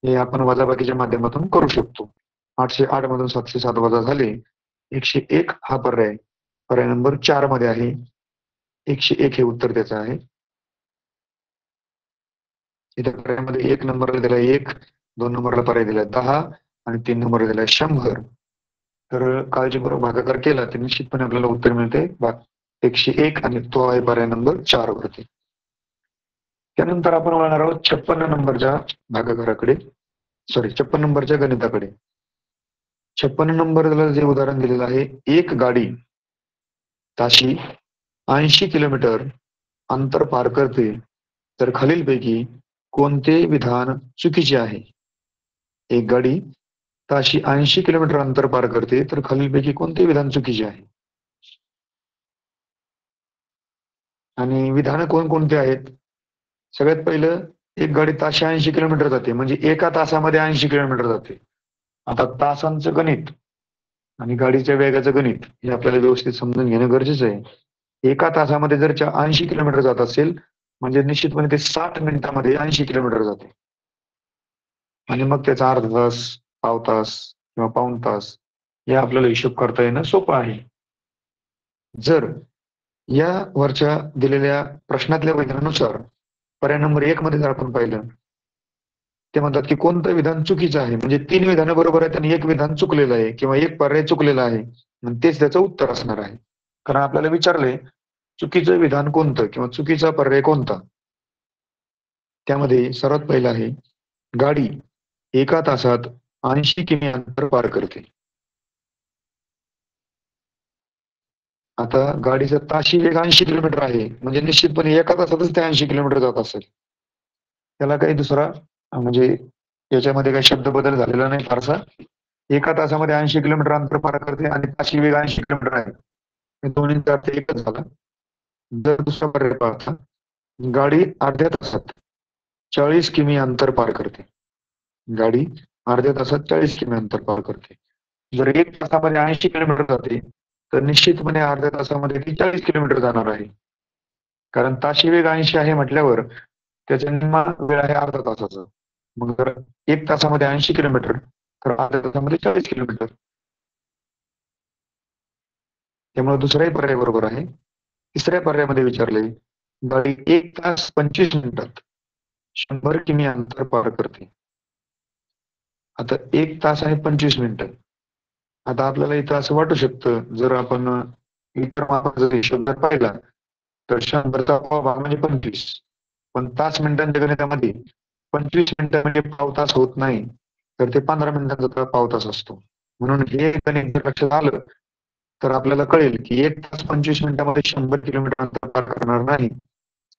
हे आपण वजाबाकीच्या माध्यमातून करू शकतो. 808 मधून 707 वजा झाले 101 हा पर्याय नंबर 4 मध्ये आहे. 101 हे उत्तर त्याचं आहे. इथं पर्यायामध्ये 1 नंबरला दिलाय 1, 2 नंबरला पर्याय दिलाय 10 आणि 3 नंबरला दिलाय 100. तर काळजीपूर्वक भागाकार केला तर निश्चितपणे आपल्याला उत्तर मिळते 101 आणि तो आहे पर्याय नंबर 4 वरती. त्यानंतर आपण वळणार आहोत 56 नंबरच्या भागाकाराकडे, 56 नंबरच्या गणिताकडे. 56 नंबरला जे उदाहरण दिलेलं आहे, एक गाडी ताशी 80 किलोमीटर अंतर पार करते तर खालीलपैकी कोणते विधान चुकीचे आहे? एक गाडी ताशी 80 किलोमीटर अंतर पार करते तर खालीलपैकी कोणते विधान चुकीचे आहे? आणि विधानं कोणकोणते आहेत? सगळ्यात पहिलं, एक गाडी ताशी 80 किलोमीटर जाते म्हणजे एका तासामध्ये 80 किलोमीटर जाते. आता तासांचं गणित आणि गाडीच्या वेगाचं गणित हे आपल्याला व्यवस्थित समजून घेणं गरजेचं आहे. एका तासामध्ये जर 80 किलोमीटर जात असेल म्हणजे निश्चितपणे ते 60 मिनिटामध्ये 80 किलोमीटर जाते. आणि मग त्याचा अर्धा तास, पाव तास किंवा पाऊण तास हे आपल्याला हिशोब करता येणं सोपं आहे. जर या वरच्या दिलेल्या प्रश्नातल्या विधानानुसार पर्याय नंबर 1 मध्ये जर आपण पाहिलं, ते म्हणतात की कोणतं विधान चुकीचं आहे, म्हणजे 3 विधानं बरोबर आहेत आणि 1 विधान चुकलेलं आहे किंवा 1 पर्याय चुकलेला आहे आणि तेच त्याचं उत्तर असणार आहे. कारण आपल्याला विचारलंय चुकीचं विधान कोणतं किंवा चुकीचा पर्याय कोणता. त्यामध्ये सर्वात पहिलं आहे, गाडी एका तासात 80 किमी अंतर पार करते. आता गाडीचा ताशी वेग 80 किलोमीटर आहे म्हणजे निश्चितपणे एका तासातच ते 80 किलोमीटर जात असेल. त्याला काही दुसरा म्हणजे याच्यामध्ये काही शब्द बदल झालेला नाही फारसा. एका तासामध्ये 80 किलोमीटर अंतर पार करते आणि ताशी वेग 80 किलोमीटर आहे. हे दोन्हींचा अर्थ एकच झाला. जर दुसरा पर्याय पाहता, गाडी अर्ध्या तासात 40 किमी अंतर पार करते. गाडी अर्ध्या तासात 40 किमी अंतर पार करते. जर 1 तासामध्ये 80 किलोमीटर जाते तर निश्चितपणे अर्ध्या तासामध्ये ती 40 किलोमीटर जाणार आहे. कारण ताशी वेग 80 आहे म्हटल्यावर त्याचा निम्मा वेळ आहे अर्धा तासाचा. मग जर 1 तासामध्ये 80 किलोमीटर तर अर्ध्या तासामध्ये 40 किलोमीटर. त्यामुळे दुसराही पर्याय बरोबर आहे. तिसऱ्या पर्यायामध्ये विचारले, गाडी 1 तास 25 मिनिटात 100 किमी अंतर पार करते. आता 1 तास आहे 25 मिनिटं. आता आपल्याला इथं असं वाटू शकतं, जर आपण इतर मापाचा हिशोब जर पाहिला, तर 100चा भाग म्हणजे 25. पण तास मिनिटांच्या गणितामध्ये 25 मिनिटं म्हणजे पाव तास होत नाही, तर ते 15 मिनिटांचा पाव तास असतो. म्हणून हे गणित जर लक्षात आलं, तर आपल्याला कळेल की 1 तास 25 मिनिटांमध्ये 100 किलोमीटर अंतर पार करणार नाही,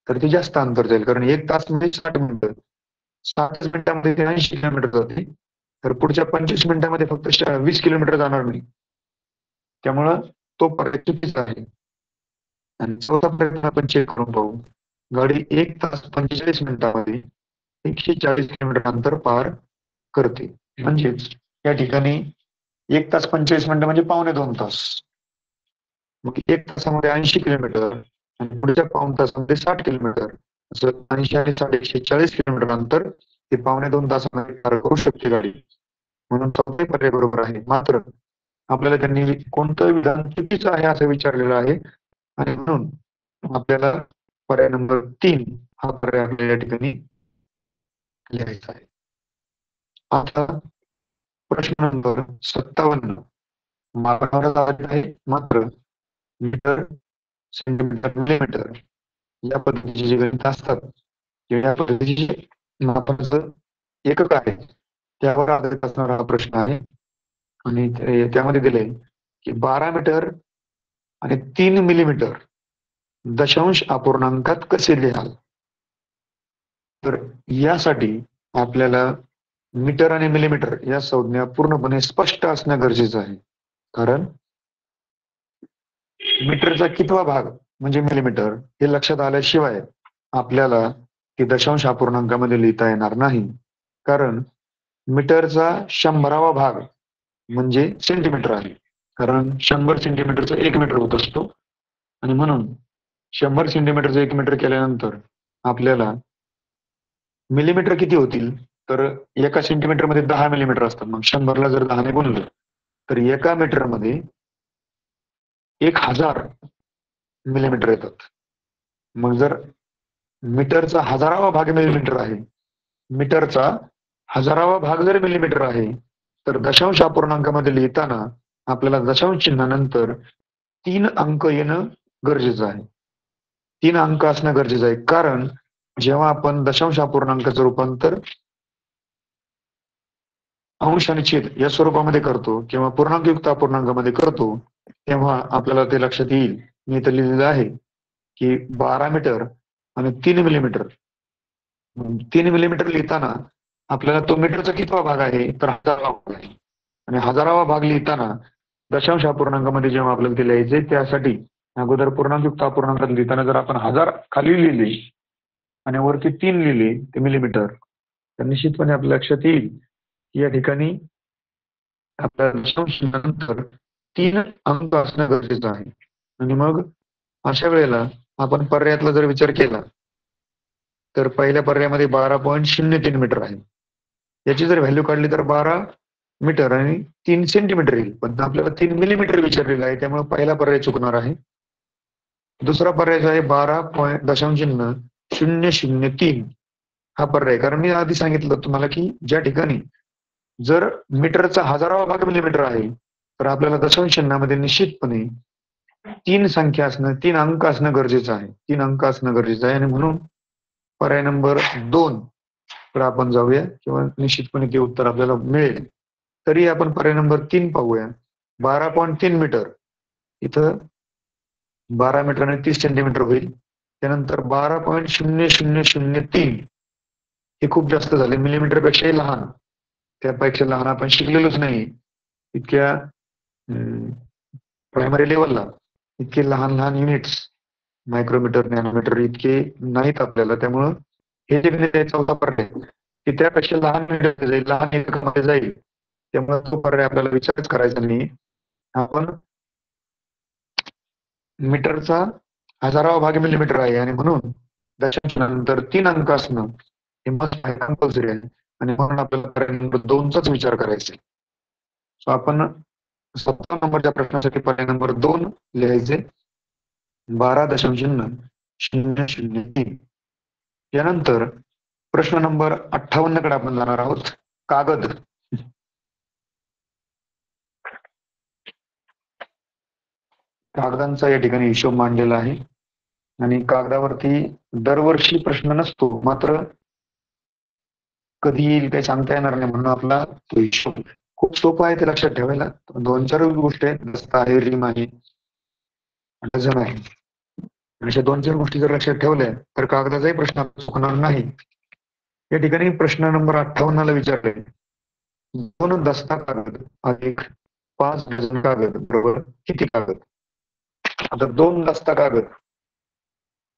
तर ते जास्त अंतर जाईल. कारण 1 तास म्हणजे 60 मिनिटं. 60 मिनिटांमध्ये ते 80 किलोमीटर जाते. तर पुढच्या 25 मिनिटांमध्ये फक्त 20 किलोमीटर जाणार नाही. त्यामुळं तो पर्याय चुकीचा आहे. आणि चौथा प्रयत्न आपण चेक करून पाहू. गाडी 1 तास 45 मिनिटांमध्ये 140 किलोमीटर अंतर पार करते. म्हणजेच या ठिकाणी 1 तास 45 मिनिटं म्हणजे पावणे 2 तास. मग 1 तासामध्ये 80 किलोमीटर आणि पुढच्या पाऊण तासामध्ये 60 किलोमीटर. असं 80 आणि 60 140 किलोमीटर अंतर ते पावणे 2 तासामध्ये पार करू शकते गाडी. म्हणून चौथाही पर्याय बरोबर आहे. मात्र आपल्याला त्यांनी कोणतं विधान चुकीचं आहे असं विचारलेलं आहे आणि म्हणून आपल्याला पर्याय नंबर 3 हा पर्याय आपल्याला या ठिकाणी लिहायचा आहे. आता प्रश्न नंबर 57 मापनावर आधारित आहे, मात्र मीटर, सेंटीमीटर, मिलीमीटर या पद्धतीचे जे गणित असतात, या पद्धतीचे मापनाचं एकक आहे, त्यावर आधारित असणारा हा प्रश्न आहे. आणि त्यामध्ये दिलंय की 12 मीटर आणि 3 मिलीमीटर दशांश अपूर्णांकात कसे लिहाल? तर यासाठी आपल्याला मीटर आणि मिलीमीटर या संज्ञा पूर्णपणे स्पष्ट असणं गरजेचं आहे. कारण मीटरचा कितवा भाग म्हणजे मिलीमीटर हे लक्षात आल्याशिवाय आपल्याला ते दशांश अपूर्णांकामध्ये लिहिता येणार नाही. कारण मीटरचा 100वा भाग म्हणजे सेंटीमीटर आहे. कारण 100 सेंटीमीटरचा 1 मीटर होत असतो आणि म्हणून 100 सेंटीमीटरचं 1 मीटर केल्यानंतर आपल्याला मिलीमीटर किती होतील? तर एका सेंटीमीटरमध्ये 10 मिलीमीटर असतात. मग 100ला जर 10ने गुणलं तर एका मीटरमध्ये 1000 मिलीमीटर येतात. मग जर मीटरचा 1000वा भाग मिलीमीटर आहे, मीटरचा 1000वा भाग जर मिलीमीटर आहे, तर दशांश अपूर्णांकामध्ये लिहिताना आपल्याला दशांश चिन्हानंतर 3 अंक येणं गरजेचं आहे. 3 अंक असणं गरजेचं आहे. कारण जेव्हा आपण दशांश अपूर्णांकाचं रूपांतर अंश आणि छेद या स्वरूपामध्ये करतो किंवा पूर्णांकयुक्त अपूर्णांकामध्ये करतो, तेव्हा आपल्याला ते लक्षात येईल. मी इथं लिहिलेलं आहे की 12 मीटर आणि 3 मिलीमीटर. 3 मिलीमीटर लिहिताना आपल्याला तो मीटरचा कितवा भाग आहे? तर 1000वा भाग आहे. आणि 1000वा भाग लिहिताना दशांश अपूर्णांकामध्ये जेव्हा आपल्याला ते लिहायचंय, त्यासाठी अगोदर पूर्णांकयुक्त अपूर्णांकात लिहिताना जर आपण 1000 खाली लिहिले आणि वरती 3 लिहिले ते मिलीमीटर, तर निश्चितपणे आपल्या लक्षात येईल की या ठिकाणी आपल्या दशांश नंतर 3 अंक असणं गरजेचं आहे. आणि मग अशा वेळेला आपण पर्यायातला जर विचार केला, तर पहिल्या पर्यायामध्ये 12.03 मीटर आहे. याची जर व्हॅल्यू काढली तर 12 मीटर आणि 3 सेंटीमीटर येईल. पण आपल्याला 3 मिलीमीटर विचारलेलं आहे, त्यामुळे पहिला पर्याय चुकणार आहे. दुसरा पर्याय जो आहे 12.003 हा पर्याय. कारण मी आधी सांगितलं तुम्हाला की ज्या ठिकाणी जर मीटरचा 1000वा भाग मिलीमीटर आहे, तर आपल्याला दशांश चिन्हामध्ये निश्चितपणे 3 संख्या असणं, 3 अंक असणं गरजेचं आहे. 3 अंक असणं गरजेचं आहे आणि म्हणून पर्याय नंबर 2 तर आपण जाऊया किंवा निश्चितपणे ते उत्तर आपल्याला मिळेल. तरी आपण पर्याय नंबर 3 पाहूया. 12.3 मीटर इथं 12 मीटर आणि 30 सेंटीमीटर होईल. त्यानंतर 12.0003 हे खूप जास्त झाले. मिलीमीटरपेक्षाही लहान. त्यापेक्षा लहान आपण शिकलेलोच नाही. इतक्या प्रायमरी लेव्हलला इतके लहान लहान युनिट्स मायक्रोमीटर, नॅनोमीटर इतके नाहीत आपल्याला. त्यामुळं हे जे गणित आहे चौथा पर्याय की त्यापेक्षा लहान मीटर जाईल, लहान एककामध्ये जाईल. त्यामुळे तो पर्याय आपल्याला विचारच करायचा नाही. आपण मीटरचा 1000वा भाग मिलीमीटर आहे आणि म्हणून दशांश नंतर 3 अंक असणं हे मस्ट आहे, कंपल्सरी आहे. आणि म्हणून आपल्याला पर्याय नंबर 2चाच विचार करायचा आहे. सो आपण 17 नंबरच्या प्रश्नासाठी पर्याय नंबर 2 लिहायचे 12.003. यानंतर प्रश्न नंबर 58 कडे आपण जाणार आहोत. कागद. कागदांचा या ठिकाणी हिशोब मांडलेला आहे आणि कागदावरती दरवर्षी प्रश्न नसतो, मात्र कधी येईल काही सांगता येणार नाही, म्हणून आपला तो हिशोब खूप सोपा आहे ते लक्षात ठेवायला. 2-4 गोष्टी आहेत, दस्ता आहे, रिम आहे, डझन आहे. अशा 2-4 गोष्टी जर लक्षात ठेवल्या तर कागदाचाही प्रश्न चुकणार नाही. या ठिकाणी प्रश्न नंबर 58 ला विचारले, 2 दस्ता कागद अधिक 5 डझन कागद बरोबर किती कागद? आता 2 दस्ता कागद,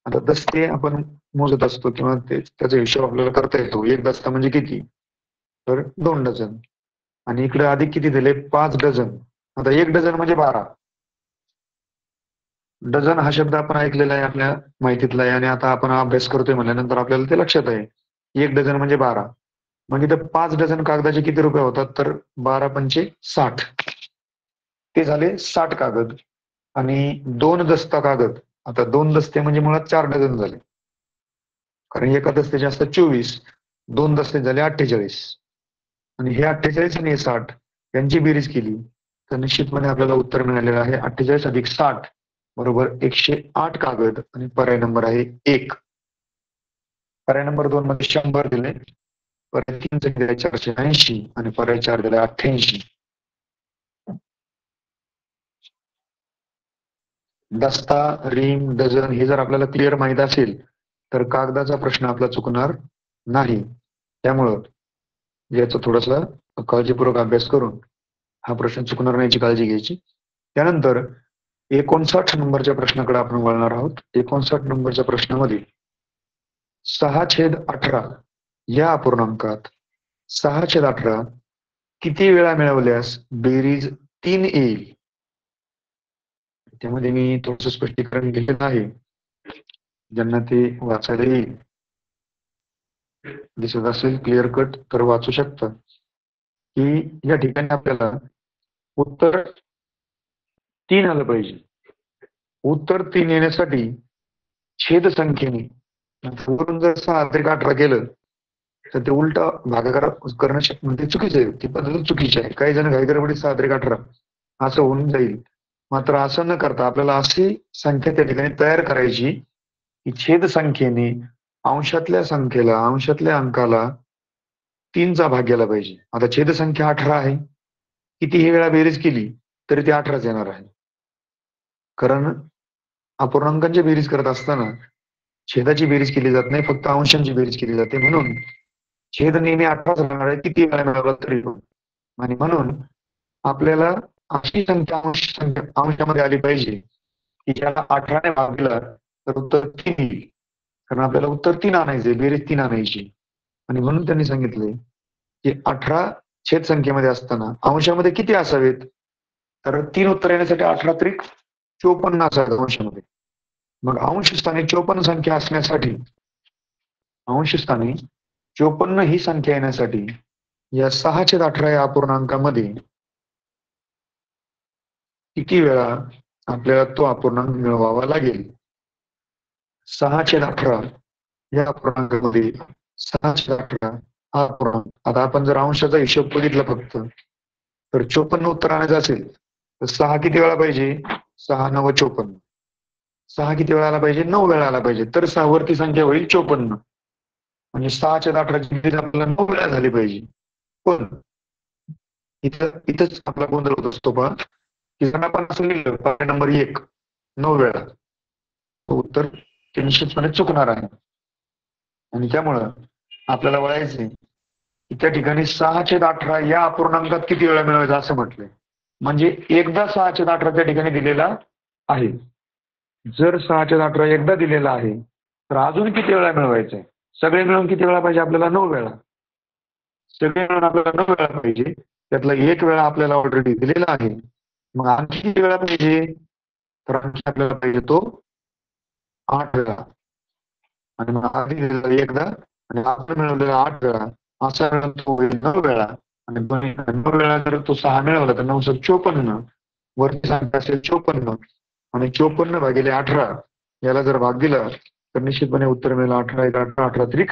आता दस्ते आपण मोजत असतो किंवा त्याचा हिशोब आपल्याला करता येतो. 1 दस्ता म्हणजे किती? तर 2 डझन. आणि इकडे अधिक किती दिले? 5 डझन. आता 1 डझन म्हणजे 12. डझन हा शब्द आपण ऐकलेला आहे, आपल्या माहितीतला आहे, आणि आता आपण अभ्यास करतोय म्हणल्यानंतर आपल्याला ते लक्षात आहे. 1 डझन म्हणजे 12. म्हणजे इथं 5 डझन कागदाचे किती रुपये होतात? तर 12 पंचे 60. ते झाले 60 कागद. आणि 2 दस्ता कागद, आता 2 दस्ते म्हणजे मुळात 4 डझन झाले, कारण एका दस्त्याचे असतात 24, 2 दस्ते झाले 48. आणि हे 48 आणि हे 60 यांची बेरीज केली तर निश्चितपणे आपल्याला उत्तर मिळालेलं आहे 48 अधिक 60 बरोबर 108 कागद. आणि पर्याय नंबर आहे 1. पर्याय नंबर 2 मध्ये 100 दिले, पर्याय 3 चे दिले 480 आणि पर्याय 4 दिले 88. दस्ता, रिम, डझन हे जर आपल्याला क्लिअर माहित असेल तर कागदाचा प्रश्न आपला चुकणार नाही. त्यामुळं याचा थोडासा काळजीपूर्वक अभ्यास करून हा प्रश्न चुकणार नाही याची काळजी घ्यायची. त्यानंतर 59 नंबरच्या प्रश्नाकडे आपण वळणार आहोत. 59 नंबरच्या प्रश्नामध्ये 6/18 या अपूर्णांकात 6/18 किती वेळा मिळवल्यास बेरीज 3 येईल? त्यामध्ये मी थोडस स्पष्टीकरण दिलेलं आहे, ज्यांना ते वाचायला येईल, दिसत असेल क्लिअर कट तर वाचू शकता की या ठिकाणी आपल्याला उत्तर 3 आलं पाहिजे. उत्तर 3 येण्यासाठी छेद संख्येने वरून जर 6/18 केलं तर ते उलटा भागाकार करणं म्हणजे चुकीचं आहे. ती पद्धत चुकीची आहे. काही जण घाईगडबडीत 6/18 असं होऊन जाईल, मात्र असं न करता आपल्याला अशी संख्या त्या ठिकाणी तयार करायची की छेद संख्येने अंशातल्या संख्येला, अंशातल्या अंकाला 3 चा भाग गेला पाहिजे. आता छेद संख्या 18 आहे, कितीही वेळा बेरीज केली तरी ती 18च येणार आहे, कारण अपूर्णांकांची बेरीज करत असताना छेदाची बेरीज केली जात नाही, फक्त अंशांची बेरीज केली जाते. म्हणून छेद नेहमी 18च राहणार आहे, किती वेळा मिळवला तरी. आणि म्हणून आपल्याला अशी संख्या अंशामध्ये आली पाहिजे की ज्याला 18 ने भाग दिला तर उत्तर 3 येईल, कारण आपल्याला उत्तर 3 आणायचे, बेरीज 3 आणायची. आणि म्हणून त्यांनी सांगितले की 18 छेद संख्येमध्ये असताना अंशामध्ये किती असावेत? तर 3 उत्तर येण्यासाठी 18 त्रिक 54 असावेत अंशामध्ये. मग अंश स्थानी 54 संख्या असण्यासाठी, अंश स्थानी 54 ही संख्या येण्यासाठी या 6/18 या अपूर्णांकामध्ये किती वेळा आपल्याला तो अपूर्णांक मिळवावा लागेल? 6/18 या अपूर्णांकामध्ये 6/18 हा अपूर्णांक. आता आपण जर अंशाचा हिशोब बघितला फक्त तर 54 उत्तर आणायचं असेल तर 6 किती वेळा पाहिजे? 6 9 54. 6 किती वेळा आला पाहिजे? 9 वेळा आला पाहिजे, तर 6 वरती संख्या होईल 54. म्हणजे 6/18 ची बेरीज आपल्याला 9 वेळा झाली पाहिजे. पण इथंच आपला गोंधळ होत असतो पहा, की जर आपण असं लिहिलं पर्याय नंबर 1 9 वेळा, उत्तर ते निश्चितपणे चुकणार आहे. आणि त्यामुळं आपल्याला वळायचे की त्या ठिकाणी 6/18 या अपूर्णांकात किती वेळा मिळवायचा असं म्हटलंय. म्हणजे एकदा 6/18 त्या ठिकाणी दिलेला आहे. जर 6/18 एकदा दिलेला आहे तर अजून किती वेळा मिळवायचंय? सगळे मिळून किती वेळा पाहिजे आपल्याला? 9 वेळा. सगळे मिळून आपल्याला 9 वेळा पाहिजे, त्यातला 1 वेळा आपल्याला ऑलरेडी दिलेला आहे. मग आणखी किती वेळा पाहिजे? तर आणखी आपल्याला पाहिजे तो 8 वेळा. आणि मग आधी दिलेला एकदा आणि आपण मिळवलेला 8 वेळा, असा मिळून तो होईल 9 वेळा. आणि 9 वेळा जर तो 6 मिळवला तर 9 54, वरती संख्या असेल 54 आणि 54 भागिले 18 याला जर भाग दिला तर निश्चितपणे उत्तर मिळेल 18 1 18 18 त्रिक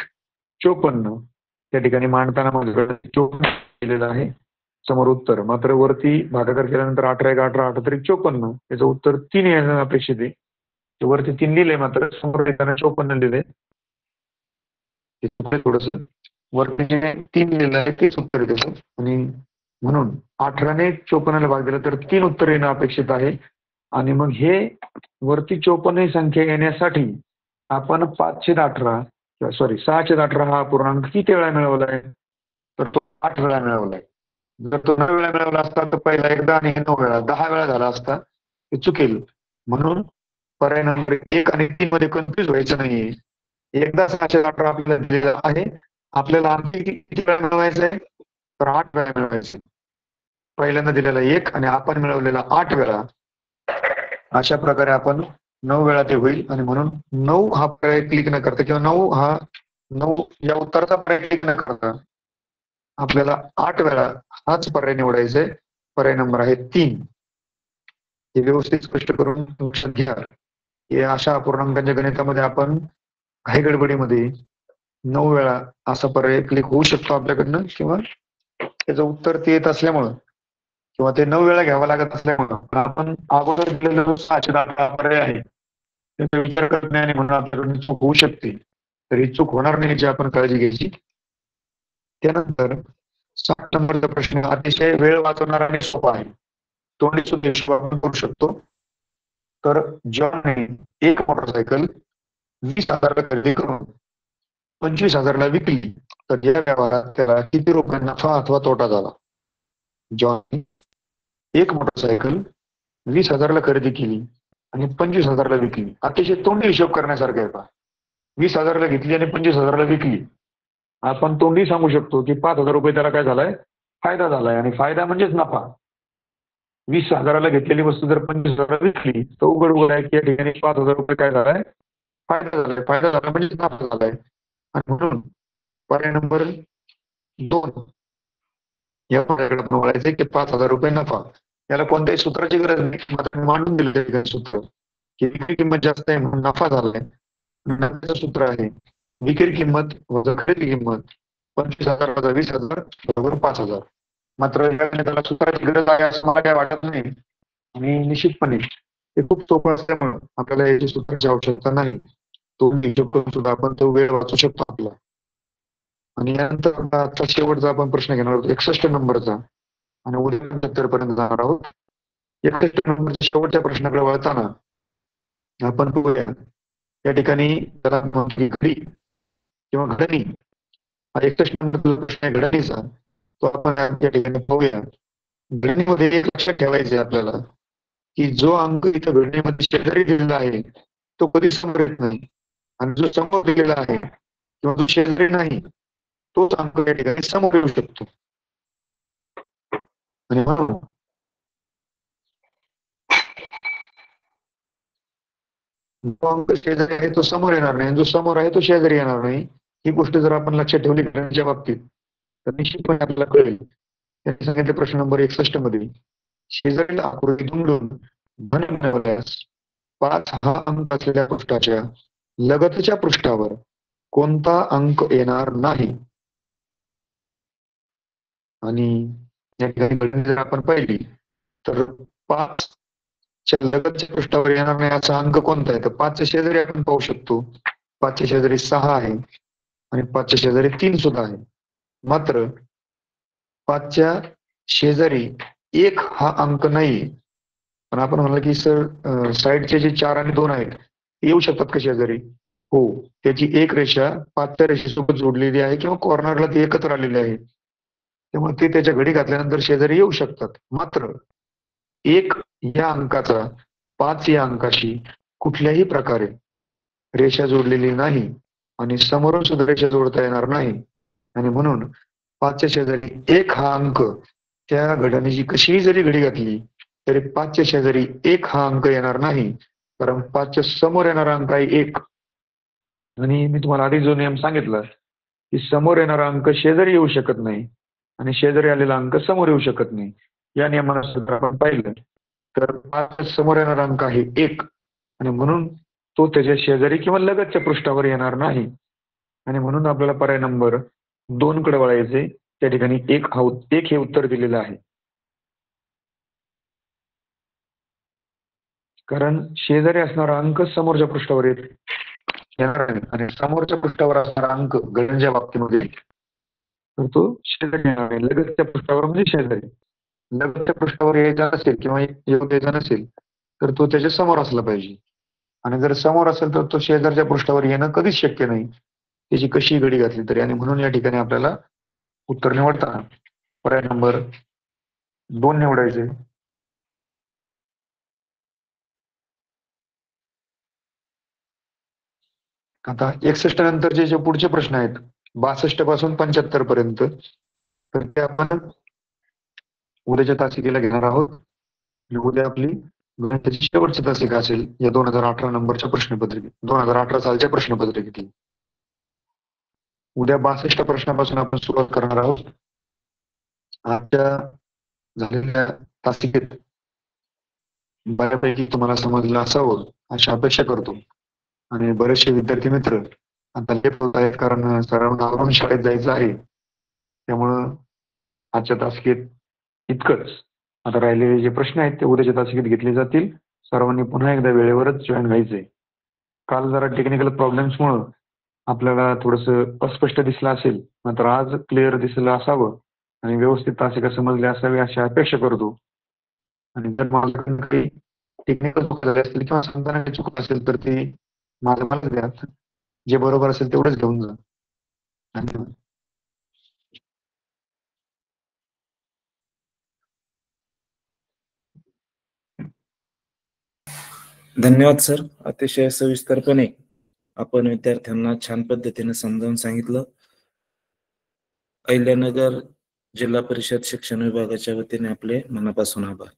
54. त्या ठिकाणी मांडताना माझ्याकडे 54 दिलेलं आहे, समोर उत्तर. मात्र वरती भागाकार केल्यानंतर 18 × 18 = 54. याचं उत्तर 3 येणं अपेक्षित आहे. वरती 3 लिहिलंय, मात्र समोर लिहिताना 54 लिहिलंय. थोडस वरती जे 3 लिहिलं आहे तेच उत्तर आहे त्याचं. आणि म्हणून 18 ने 54ला भाग दिला तर 3 उत्तर येणं अपेक्षित आहे. आणि मग हे वरती 54 ही संख्या येण्यासाठी आपण 6/18 हा पूर्णांक किती वेळा मिळवला आहे? तर तो 8 वेळा मिळवला आहे. जर तो 9 वेळा मिळवला असता तर पहिला एकदा आणि 9 वेळा 10 वेळा झाला असता, ते चुकेल. म्हणून पर्याय नंबर 1 आणि 3 मध्ये कन्फ्युज व्हायचं नाहीये. एकदा 6/18 आपल्याला दिलेला आहे. आपल्याला आणखी किती वेळा मिळवायचं आहे? तर 8 वेळा मिळवायचं. पहिल्यांदा दिलेला 1 आणि आपण मिळवलेला 8 वेळा. अशा प्रकारे आपण 9 वेळा ते होईल. आणि म्हणून 9 हा पर्याय क्लिक न करता किंवा 9 या उत्तराचा पर्याय क्लिक न करता आपल्याला 8 वेळा हाच पर्याय निवडायचा आहे. पर्याय नंबर आहे 3. हे व्यवस्थित स्पष्ट करून लक्षात घ्या. हे अशा अपूर्णांकांच्या गणितामध्ये आपण काही गडबडीमध्ये 9 वेळा असा पर्याय क्लिक होऊ शकतो आपल्याकडनं, किंवा त्याचं उत्तर ते येत असल्यामुळं किंवा ते 9 वेळा घ्यावं लागत असल्यामुळं आपण अगोदर दिलेला 6/18 पर्याय आहे त्याचा विचार करत नाही आणि म्हणून आपल्याकडून चूक होऊ शकते. तर ही चूक होणार नाही याची आपण काळजी घ्यायची. त्यानंतर 7 नंबरचा प्रश्न अतिशय वेळ वाचवणारा आणि सोपा आहे. तोंडी सुद्धा आपण करू शकतो. तर जॉनने एक मोटरसायकल 20,000ला खरेदी करून 25,000ला विकली, तर या व्यवहारात त्याला किती रुपये नफा अथवा तोटा झाला? जॉनने एक मोटरसायकल 20,000ला खरेदी केली आणि 25,000ला विकली. अतिशय तोंडी हिशोब करण्यासारखं आहे. 20,000ला घेतली आणि 25,000ला विकली. आपण तोंडी सांगू शकतो की 5,000 रुपये त्याला काय झालाय? फायदा झालाय. आणि फायदा म्हणजेच नफा. 20,000ला घेतलेली वस्तू जर 25,000ला विकली तर उघड आहे की या ठिकाणी 5,000 रुपये काय झालाय? फायदा झालाय. फायदा झाला म्हणजे नफा झालाय. आणि म्हणून पर्याय नंबर 2 या पर्यायाकडे आपण वळायचंय की 5,000 रुपये नफा. याला कोणत्याही सूत्राची गरज नाही, मात्र मांडून दिलेलं सूत्र की विक्री किंमत जास्त आहे म्हणून नफा झालाय. नफ्याचं सूत्र आहे विक्री किंमत वजा खरेदी किंमत 25,000 वजा 20,000 बरोबर 5,000. मात्र त्याला सूत्राची गरज आहे असं मला काय वाटत नाही. आणि निश्चितपणे ते खूप सोपं असल्यामुळे आपल्याला याची सूत्राची आवश्यकता नाही. तो हिशोब करून सुद्धा आपण तो वेळ वाचू शकतो आपला. आणि यानंतर आता शेवटचा आपण प्रश्न घेणार आहोत 61 नंबरचा, आणि उद्या 75 पर्यंत जाणार आहोत. 61 नंबरच्या शेवटच्या प्रश्नाकडे वळताना आपण बघूया या ठिकाणी त्याला घडी किंवा घडणी हा 61 नंबरचा प्रश्न आहे घडणीचा, तो आपण या ठिकाणी पाहूया. घडणीमध्ये एक लक्षात ठेवायचे आपल्याला की जो अंक इथं घडणीमध्ये शेजारी दिलेला आहे तो कधी समोर येत नाही, आणि जो समोर दिलेला आहे किंवा जो शेजारी नाही तोच अंक या ठिकाणी समोर येऊ शकतो. आणि म्हणून जो अंक शेजारी आहे तो समोर येणार नाही, जो समोर आहे तो शेजारी येणार नाही. ही गोष्ट जर आपण लक्षात ठेवली घडणीच्या बाबतीत तर निश्चितपणे आपल्याला कळेल. त्यांनी सांगितलं प्रश्न नंबर 61 मध्ये शेजारील आकृती दुमडून घन मिळवल्यास 5 हा अंक असलेल्या पृष्ठाच्या लगतच्या पृष्ठावर कोणता अंक येणार नाही? आणि या ठिकाणी घडणी जर आपण पाहिली तर 5 च्या लगतच्या पृष्ठावर येणार नाही असा अंक कोणता आहे? तर 5च्या शेजारी आपण पाहू शकतो. 5च्या शेजारी 6 आहे आणि 5च्या शेजारी 3 सुद्धा आहे. मात्र 5च्या शेजारी 1 हा अंक नाही. पण आपण म्हणलं की सर साईडचे जे 4 आणि 2 आहेत येऊ शकतात का शेजारी? हो, त्याची एक रेषा 5च्या रेषेसोबत जोडलेली आहे किंवा कॉर्नरला ती एकत्र आलेली आहे. त्यामुळे ते त्याच्या घडी घातल्यानंतर शेजारी येऊ शकतात. मात्र 1 या अंकाचा 5 या अंकाशी कुठल्याही प्रकारे रेषा जोडलेली नाही आणि समोरून सुद्धा रेषा जोडता येणार नाही. आणि म्हणून 5च्या शेजारी 1 हा अंक त्या घडणीची कशीही जरी घडी घातली तरी 5च्या शेजारी 1 हा अंक येणार नाही, कारण 5च्या समोर येणारा अंक आहे 1. आणि मी तुम्हाला आधी जो नियम सांगितला की समोर येणारा अंक शेजारी येऊ शकत नाही आणि शेजारी आलेला अंक समोर येऊ शकत नाही. या नियमानुसार आपण पाहिलं तर 5 समोर येणारा अंक आहे 1 आणि म्हणून तो त्याच्या शेजारी किंवा लगतच्या पृष्ठावर येणार नाही. आणि म्हणून आपल्याला पर्याय नंबर 2 कडे वळायचे त्या ठिकाणी एक हे उत्तर दिलेलं आहे. कारण शेजारी असणारा अंक समोरच्या पृष्ठावर येणार नाही आणि समोरच्या पृष्ठावर असणारा अंक गणनेच्या बाबतीमध्ये तर तो शेजारी येणार आहे. लगतच्या पृष्ठावर म्हणजे शेजारी. लगतच्या पृष्ठावर यायचा असेल किंवा येऊ द्यायचा नसेल तर तो त्याच्या समोर असला पाहिजे. आणि जर समोर असेल तर तो शेजारच्या पृष्ठावर येणं कधीच शक्य नाही. त्याची कशी घडी घातली तरी. आणि म्हणून या ठिकाणी आपल्याला उत्तर निवडताना पर्याय नंबर 2 निवडायचे. आता 61 नंतरचे जे पुढचे प्रश्न आहेत 62 पासून 75 पर्यंत तर ते आपण उद्याच्या तासिकेला घेणार आहोत. उद्या आपली गणिताची शेवटची तासिका असेल या 2018 नंबरच्या प्रश्नपत्रिकेत 2018 सालच्या प्रश्नपत्रिकेतील. उद्या 62 प्रश्नापासून आपण सुरुवात करणार आहोत. आजच्या झालेल्या तासिकेत बऱ्यापैकी तुम्हाला समजलं असावं अशी अपेक्षा करतो. आणि बरेचसे विद्यार्थी मित्र आता लेट होत आहेत कारण सर्वांना आवरून शाळेत जायचं आहे. त्यामुळं आजच्या तासिकेत इतकंच. आता राहिलेले जे प्रश्न आहेत ते उद्याच्या तासिकेत घेतले जातील. सर्वांनी पुन्हा एकदा वेळेवरच जॉईन व्हायचंय. काल जरा टेक्निकल प्रॉब्लेम्समुळं आपल्याला थोडंसं अस्पष्ट दिसलं असेल मात्र आज क्लिअर दिसलं असावं आणि व्यवस्थित तासिका समजली असावी अशी अपेक्षा करतो. आणि जर माझ्याकडून काही टेक्निकल चूक झाली असतील किंवा सांगताना काही चूक असेल तर ते मला द्या. जे बरोबर असेल तेवढंच घेऊन जा. धन्यवाद. धन्यवाद सर. अतिशय सविस्तरपणे आपण विद्यार्थ्यांना छान पद्धतीने समजावून सांगितलं. अहिल्यानगर जिल्हा परिषद शिक्षण विभागाच्या वतीने आपले मनापासून आभार.